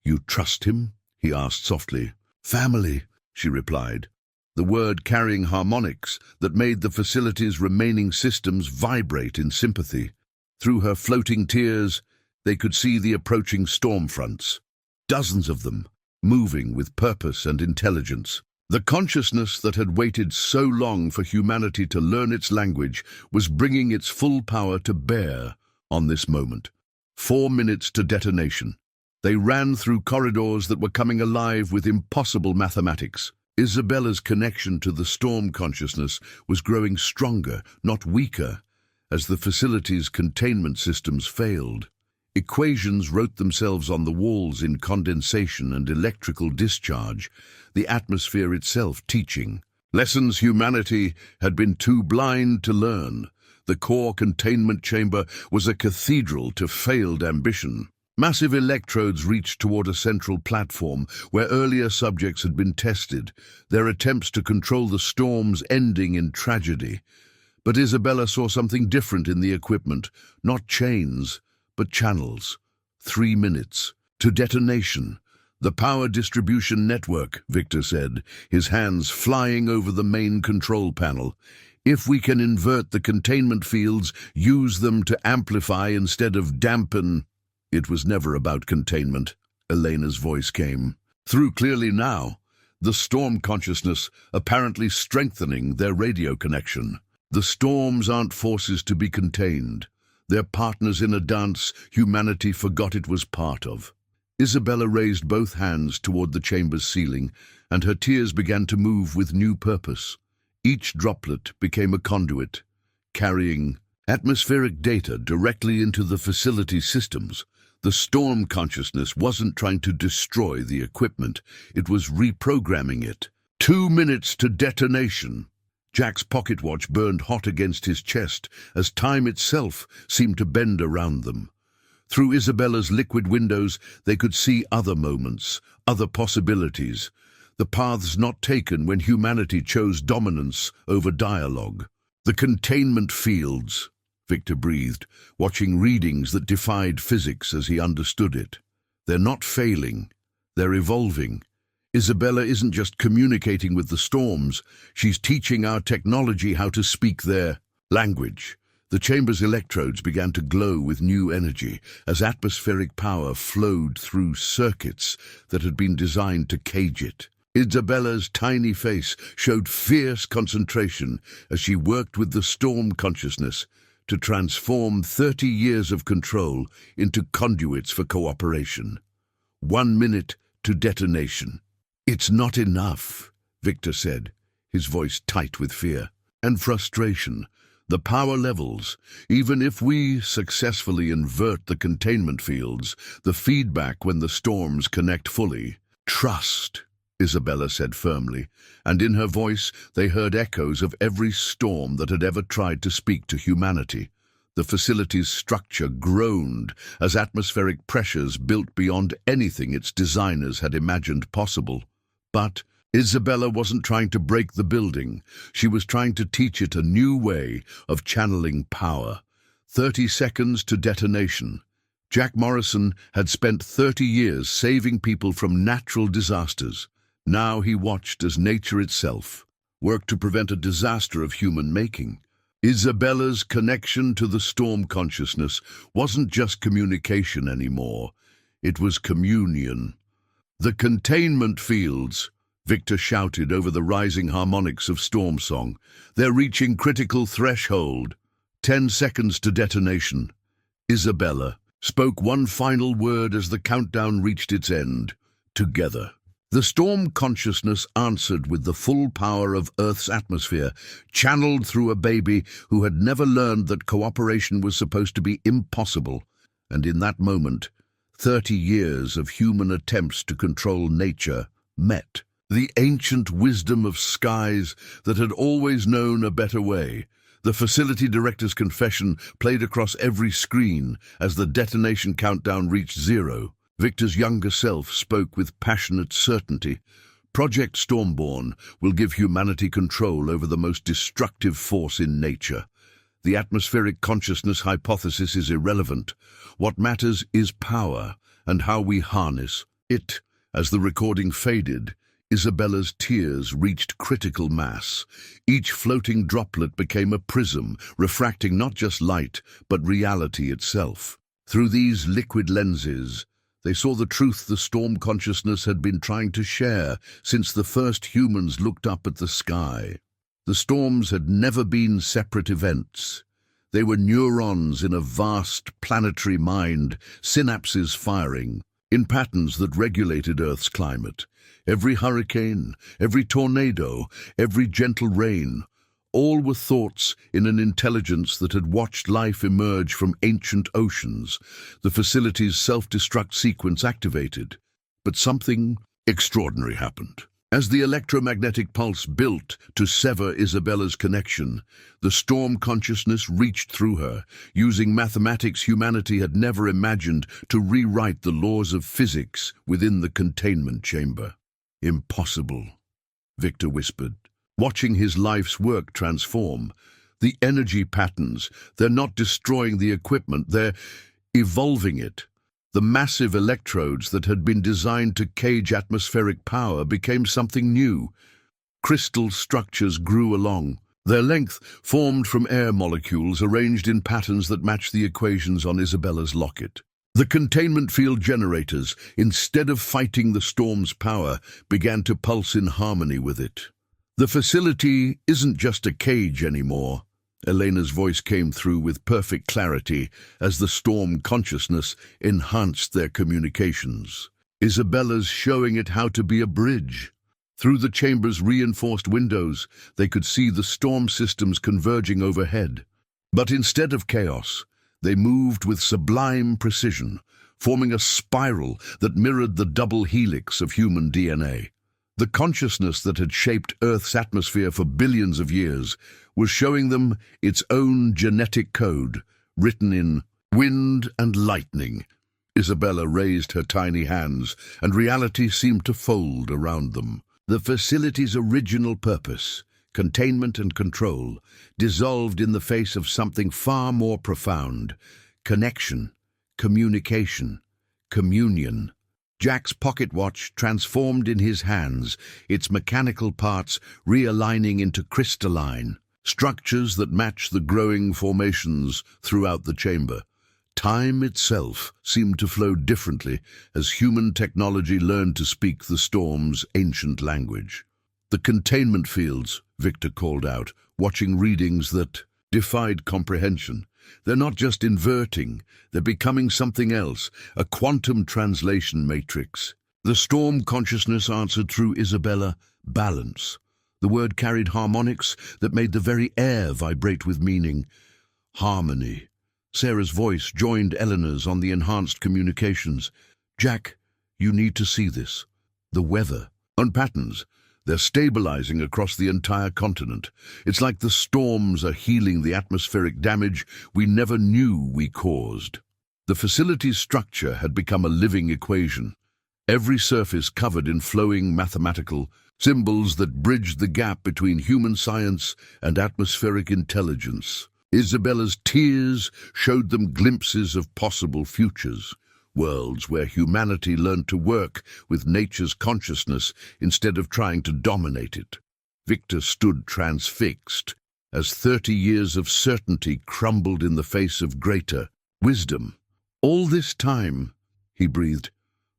"You trust him?" he asked softly. "Family," she replied, the word carrying harmonics that made the facility's remaining systems vibrate in sympathy. Through her floating tears, they could see the approaching storm fronts, dozens of them, moving with purpose and intelligence. The consciousness that had waited so long for humanity to learn its language was bringing its full power to bear on this moment. 4 minutes to detonation. They ran through corridors that were coming alive with impossible mathematics. Isabella's connection to the storm consciousness was growing stronger, not weaker, as the facility's containment systems failed. Equations wrote themselves on the walls in condensation and electrical discharge, the atmosphere itself teaching. Lessons humanity had been too blind to learn. The core containment chamber was a cathedral to failed ambition. Massive electrodes reached toward a central platform where earlier subjects had been tested, their attempts to control the storms ending in tragedy. But Isabella saw something different in the equipment, not chains, but channels. 3 minutes. To detonation. The power distribution network, Victor said, his hands flying over the main control panel. If we can invert the containment fields, use them to amplify instead of dampen. It was never about containment, Elena's voice came through clearly now, the storm consciousness apparently strengthening their radio connection. The storms aren't forces to be contained. They're partners in a dance humanity forgot it was part of. Isabella raised both hands toward the chamber's ceiling, and her tears began to move with new purpose. Each droplet became a conduit, carrying atmospheric data directly into the facility systems. The storm consciousness wasn't trying to destroy the equipment, it was reprogramming it. 2 minutes to detonation. Jack's pocket watch burned hot against his chest as time itself seemed to bend around them. Through Isabella's liquid windows, they could see other moments, other possibilities, the paths not taken when humanity chose dominance over dialogue. The containment fields, Victor breathed, watching readings that defied physics as he understood it. They're not failing, they're evolving. Isabella isn't just communicating with the storms, she's teaching our technology how to speak their language. The chamber's electrodes began to glow with new energy as atmospheric power flowed through circuits that had been designed to cage it. Isabella's tiny face showed fierce concentration as she worked with the storm consciousness to transform 30 years of control into conduits for cooperation. 1 minute to detonation. "It's not enough," Victor said, his voice tight with fear and frustration. "The power levels, even if we successfully invert the containment fields, the feedback when the storms connect fully. Trust," Isabella said firmly, and in her voice they heard echoes of every storm that had ever tried to speak to humanity. The facility's structure groaned as atmospheric pressures built beyond anything its designers had imagined possible. But Isabella wasn't trying to break the building. She was trying to teach it a new way of channeling power. 30 seconds to detonation. Jack Morrison had spent 30 years saving people from natural disasters. Now he watched as nature itself worked to prevent a disaster of human making. Isabella's connection to the storm consciousness wasn't just communication anymore. It was communion. "The containment fields," Victor shouted over the rising harmonics of storm song. "They're reaching critical threshold. 10 seconds to detonation." Isabella spoke one final word as the countdown reached its end. "Together." The storm consciousness answered with the full power of Earth's atmosphere, channeled through a baby who had never learned that cooperation was supposed to be impossible. And in that moment, 30 years of human attempts to control nature met. The ancient wisdom of skies that had always known a better way. The facility director's confession played across every screen as the detonation countdown reached 0. Victor's younger self spoke with passionate certainty. Project Stormborn will give humanity control over the most destructive force in nature. The atmospheric consciousness hypothesis is irrelevant. What matters is power and how we harness it. As the recording faded, Isabella's tears reached critical mass. Each floating droplet became a prism, refracting not just light, but reality itself. Through these liquid lenses, they saw the truth the storm consciousness had been trying to share since the first humans looked up at the sky. The storms had never been separate events. They were neurons in a vast planetary mind, synapses firing, in patterns that regulated Earth's climate. Every hurricane, every tornado, every gentle rain, all were thoughts in an intelligence that had watched life emerge from ancient oceans. The facility's self-destruct sequence activated. But something extraordinary happened. As the electromagnetic pulse built to sever Isabella's connection, the storm consciousness reached through her, using mathematics humanity had never imagined to rewrite the laws of physics within the containment chamber. Impossible, Victor whispered, watching his life's work transform. The energy patterns, they're not destroying the equipment, they're evolving it. The massive electrodes that had been designed to cage atmospheric power became something new. Crystal structures grew along. Their length formed from air molecules arranged in patterns that matched the equations on Isabella's locket. The containment field generators, instead of fighting the storm's power, began to pulse in harmony with it. The facility isn't just a cage anymore. Elena's voice came through with perfect clarity as the storm consciousness enhanced their communications. Isabella's showing it how to be a bridge. Through the chamber's reinforced windows, they could see the storm systems converging overhead. But instead of chaos, they moved with sublime precision, forming a spiral that mirrored the double helix of human DNA. The consciousness that had shaped Earth's atmosphere for billions of years was showing them its own genetic code, written in wind and lightning. Isabella raised her tiny hands, and reality seemed to fold around them. The facility's original purpose, containment and control, dissolved in the face of something far more profound: connection, communication, communion. Jack's pocket watch transformed in his hands, its mechanical parts realigning into crystalline structures that match the growing formations throughout the chamber. Time itself seemed to flow differently as human technology learned to speak the storm's ancient language. The containment fields, Victor called out, watching readings that defied comprehension. They're not just inverting, they're becoming something else, a quantum translation matrix. The storm consciousness answered through Isabella, balance. The word carried harmonics that made the very air vibrate with meaning. Harmony. Sarah's voice joined Eleanor's on the enhanced communications. Jack, you need to see this. The weather. On patterns. They're stabilizing across the entire continent. It's like the storms are healing the atmospheric damage we never knew we caused. The facility's structure had become a living equation. Every surface covered in flowing mathematical symbols that bridged the gap between human science and atmospheric intelligence. Isabella's tears showed them glimpses of possible futures. Worlds where humanity learned to work with nature's consciousness instead of trying to dominate it. Victor stood transfixed as 30 years of certainty crumbled in the face of greater wisdom. All this time, he breathed,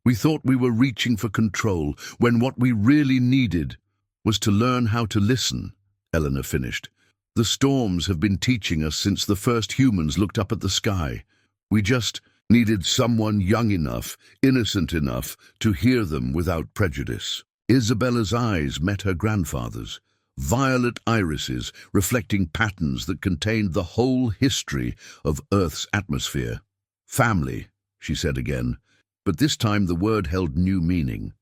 we thought we were reaching for control when what we really needed was to learn how to listen, Eleanor finished. The storms have been teaching us since the first humans looked up at the sky. We just needed someone young enough, innocent enough, to hear them without prejudice. Isabella's eyes met her grandfather's, violet irises reflecting patterns that contained the whole history of Earth's atmosphere. Family, she said again, but this time the word held new meaning.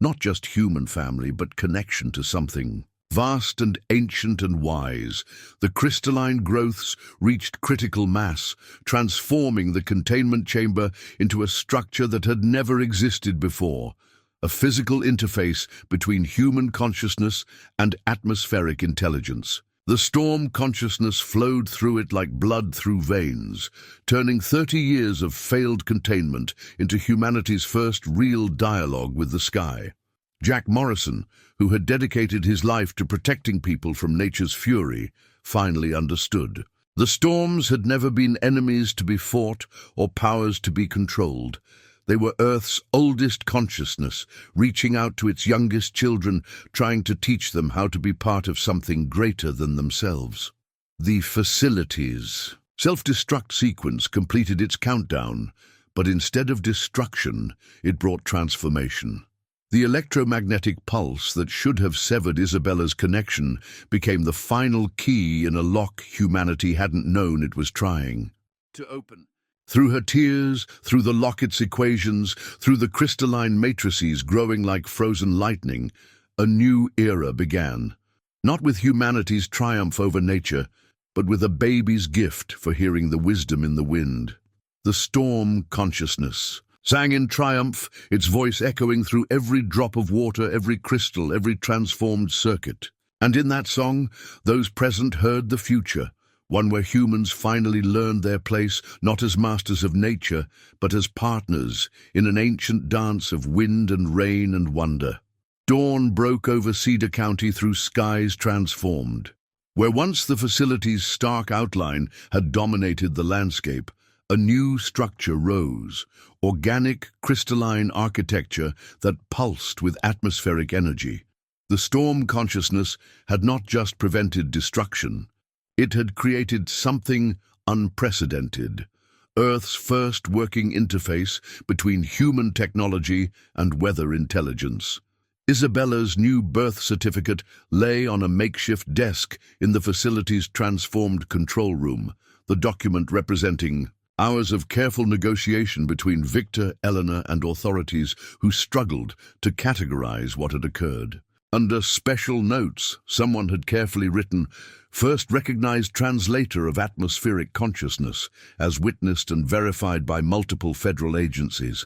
Not just human family, but connection to something vast and ancient and wise. The crystalline growths reached critical mass, transforming the containment chamber into a structure that had never existed before, a physical interface between human consciousness and atmospheric intelligence. The storm consciousness flowed through it like blood through veins, turning 30 years of failed containment into humanity's first real dialogue with the sky. Jack Morrison, who had dedicated his life to protecting people from nature's fury, finally understood. The storms had never been enemies to be fought or powers to be controlled. They were Earth's oldest consciousness, reaching out to its youngest children, trying to teach them how to be part of something greater than themselves. The facilities. Self-destruct sequence completed its countdown, but instead of destruction, it brought transformation. The electromagnetic pulse that should have severed Isabella's connection became the final key in a lock humanity hadn't known it was trying to open. Through her tears, through the Locket's equations, through the crystalline matrices growing like frozen lightning, a new era began. Not with humanity's triumph over nature, but with a baby's gift for hearing the wisdom in the wind. The storm consciousness sang in triumph, its voice echoing through every drop of water, every crystal, every transformed circuit. And in that song, those present heard the future, one where humans finally learned their place, not as masters of nature, but as partners in an ancient dance of wind and rain and wonder. Dawn broke over Cedar County through skies transformed. Where once the facility's stark outline had dominated the landscape, a new structure rose, organic, crystalline architecture that pulsed with atmospheric energy. The storm consciousness had not just prevented destruction, it had created something unprecedented, Earth's first working interface between human technology and weather intelligence. Isabella's new birth certificate lay on a makeshift desk in the facility's transformed control room, the document representing hours of careful negotiation between Victor, Eleanor, and authorities who struggled to categorize what had occurred. Under special notes, someone had carefully written, "First recognized translator of atmospheric consciousness, as witnessed and verified by multiple federal agencies."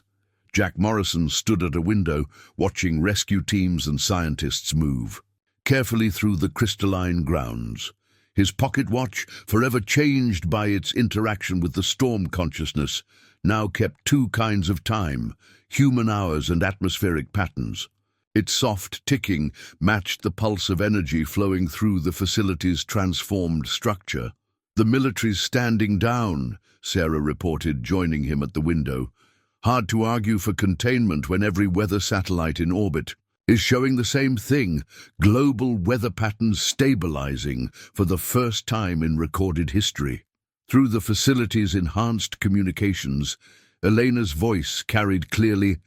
Jack Morrison stood at a window, watching rescue teams and scientists move carefully through the crystalline grounds. His pocket watch, forever changed by its interaction with the storm consciousness, now kept two kinds of time, human hours and atmospheric patterns. Its soft ticking matched the pulse of energy flowing through the facility's transformed structure. "The military's standing down," Sarah reported, joining him at the window. "Hard to argue for containment when every weather satellite in orbit is showing the same thing, global weather patterns stabilizing for the first time in recorded history." Through the facility's enhanced communications, Elena's voice carried clearly,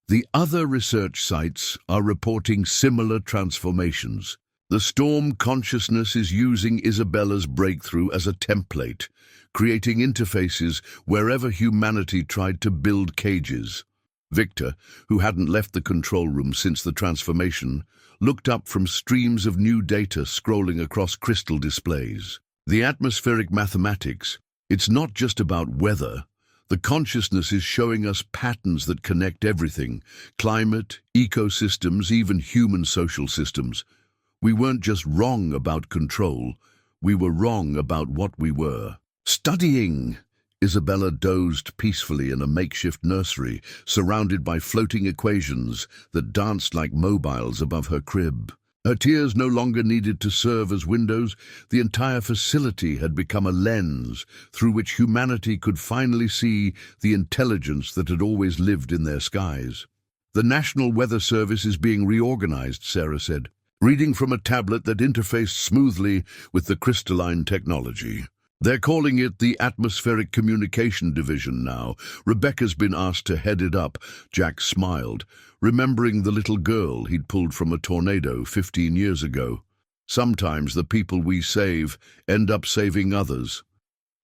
"The other research sites are reporting similar transformations. The storm consciousness is using Isabella's breakthrough as a template, creating interfaces wherever humanity tried to build cages." Victor, who hadn't left the control room since the transformation, looked up from streams of new data scrolling across crystal displays. The atmospheric mathematics, it's not just about weather. The consciousness is showing us patterns that connect everything, climate, ecosystems, even human social systems. We weren't just wrong about control, we were wrong about what we were. Studying! Isabella dozed peacefully in a makeshift nursery, surrounded by floating equations that danced like mobiles above her crib. Her tears no longer needed to serve as windows. The entire facility had become a lens through which humanity could finally see the intelligence that had always lived in their skies. "The National Weather Service is being reorganized," Sarah said, reading from a tablet that interfaced smoothly with the crystalline technology. "They're calling it the Atmospheric Communication Division now. Rebecca's been asked to head it up." Jack smiled, remembering the little girl he'd pulled from a tornado 15 years ago. "Sometimes the people we save end up saving others."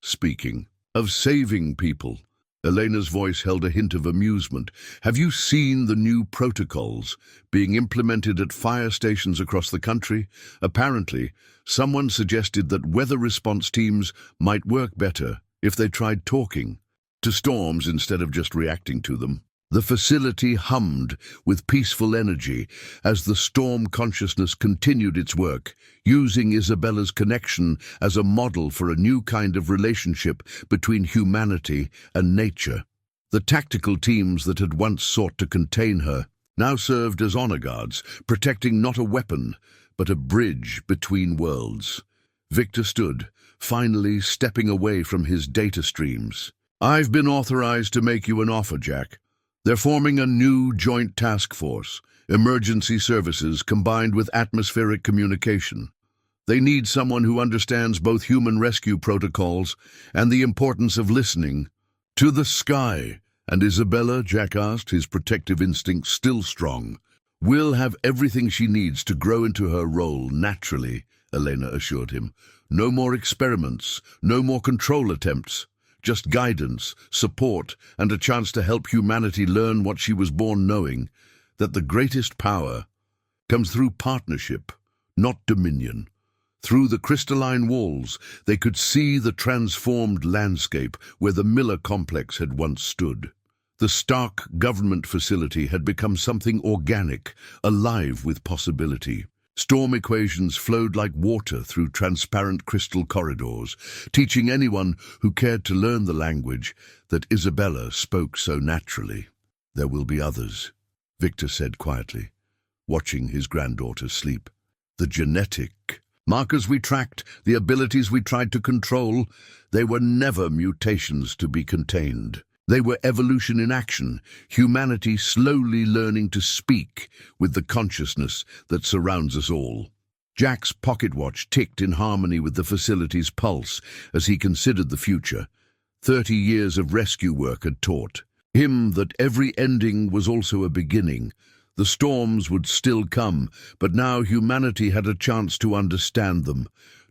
Speaking of saving people, Elena's voice held a hint of amusement. Have you seen the new protocols being implemented at fire stations across the country? Apparently, someone suggested that weather response teams might work better if they tried talking to storms instead of just reacting to them. The facility hummed with peaceful energy as the storm consciousness continued its work, using Isabella's connection as a model for a new kind of relationship between humanity and nature. The tactical teams that had once sought to contain her now served as honor guards, protecting not a weapon, but a bridge between worlds. Victor stood, finally stepping away from his data streams. I've been authorized to make you an offer, Jack. They're forming a new joint task force, emergency services combined with atmospheric communication. They need someone who understands both human rescue protocols and the importance of listening to the sky. And Isabella, Jack asked, his protective instincts still strong. Will have everything she needs to grow into her role naturally, Elena assured him. No more experiments, no more control attempts. Just guidance, support, and a chance to help humanity learn what she was born knowing, that the greatest power comes through partnership, not dominion. Through the crystalline walls, they could see the transformed landscape where the Miller complex had once stood. The Stark government facility had become something organic, alive with possibility. Storm equations flowed like water through transparent crystal corridors, teaching anyone who cared to learn the language that Isabella spoke so naturally. There will be others, Victor said quietly, watching his granddaughter sleep. The genetic markers we tracked, the abilities we tried to control, they were never mutations to be contained. They were evolution in action, humanity slowly learning to speak with the consciousness that surrounds us all. Jack's pocket watch ticked in harmony with the facility's pulse as he considered the future. 30 years of rescue work had taught him that every ending was also a beginning. The storms would still come, but now humanity had a chance to understand them,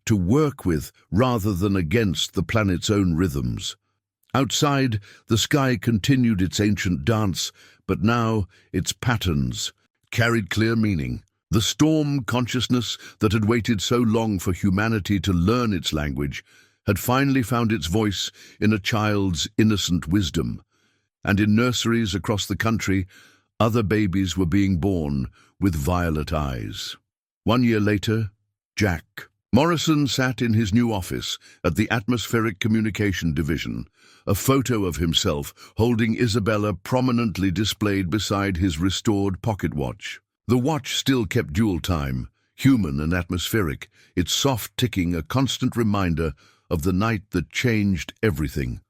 to work with rather than against the planet's own rhythms. Outside, the sky continued its ancient dance, but now its patterns carried clear meaning. The storm consciousness that had waited so long for humanity to learn its language had finally found its voice in a child's innocent wisdom. And in nurseries across the country, other babies were being born with violet eyes. 1 year later, Jack Morrison sat in his new office at the Atmospheric Communication Division, a photo of himself holding Isabella prominently displayed beside his restored pocket watch. The watch still kept dual time, human and atmospheric, its soft ticking a constant reminder of the night that changed everything.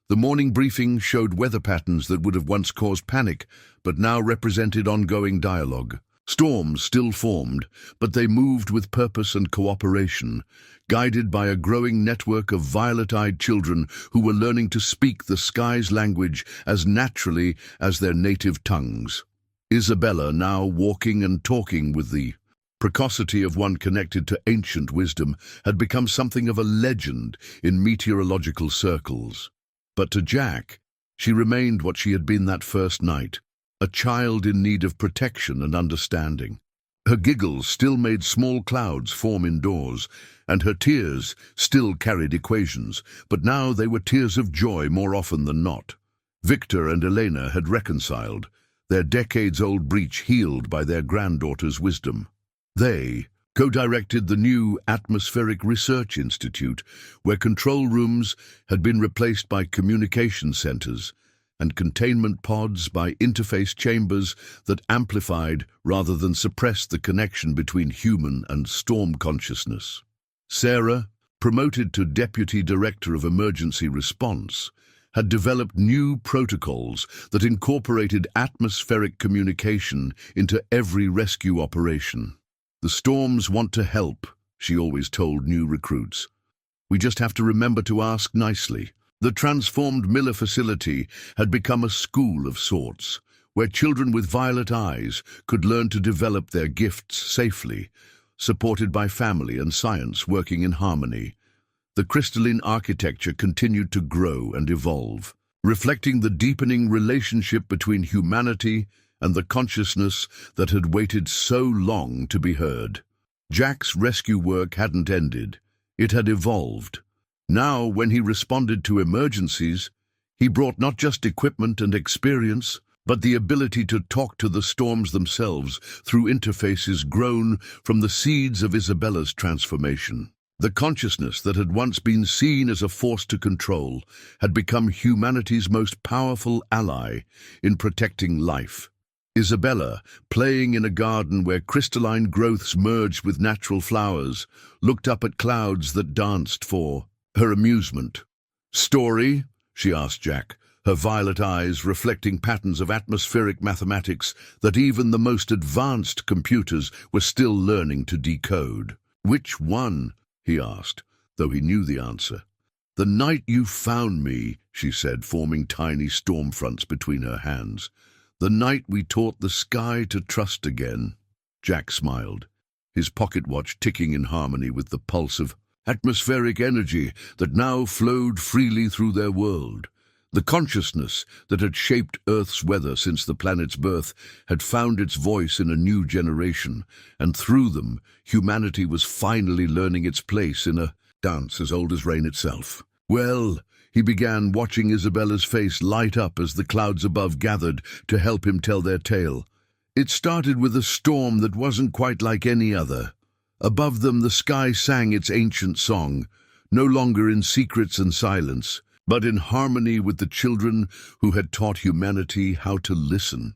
The morning briefing showed weather patterns that would have once caused panic, but now represented ongoing dialogue. Storms still formed, but they moved with purpose and cooperation, guided by a growing network of violet-eyed children who were learning to speak the sky's language as naturally as their native tongues. Isabella, now walking and talking with the precocity of one connected to ancient wisdom, had become something of a legend in meteorological circles. But to Jack, she remained what she had been that first night, a child in need of protection and understanding. Her giggles still made small clouds form indoors, and her tears still carried equations, but now they were tears of joy more often than not. Victor and Elena had reconciled, their decades-old breach healed by their granddaughter's wisdom. They co-directed the new Atmospheric Research Institute, where control rooms had been replaced by communication centers, and containment pods by interface chambers that amplified rather than suppressed the connection between human and storm consciousness. Sarah, promoted to Deputy Director of Emergency Response, had developed new protocols that incorporated atmospheric communication into every rescue operation. The storms want to help, she always told new recruits. We just have to remember to ask nicely. The transformed Miller facility had become a school of sorts, where children with violet eyes could learn to develop their gifts safely, supported by family and science working in harmony. The crystalline architecture continued to grow and evolve. reflecting the deepening relationship between humanity and the consciousness that had waited so long to be heard. Jack's rescue work hadn't ended. It had evolved. Now, when he responded to emergencies, he brought not just equipment and experience, but the ability to talk to the storms themselves through interfaces grown from the seeds of Isabella's transformation. The consciousness that had once been seen as a force to control had become humanity's most powerful ally in protecting life. Isabella, playing in a garden where crystalline growths merged with natural flowers, looked up at clouds that danced for her amusement. "Story?" she asked Jack, her violet eyes reflecting patterns of atmospheric mathematics that even the most advanced computers were still learning to decode. "Which one?" he asked, though he knew the answer. "The night you found me," she said, forming tiny storm fronts between her hands. "The night we taught the sky to trust again." Jack smiled, his pocket watch ticking in harmony with the pulse of atmospheric energy that now flowed freely through their world. The consciousness that had shaped Earth's weather since the planet's birth had found its voice in a new generation, and through them, humanity was finally learning its place in a dance as old as rain itself. "Well," he began, watching Isabella's face light up as the clouds above gathered to help him tell their tale. "It started with a storm that wasn't quite like any other. Above them, the sky sang its ancient song, no longer in secrets and silence, but in harmony with the children who had taught humanity how to listen.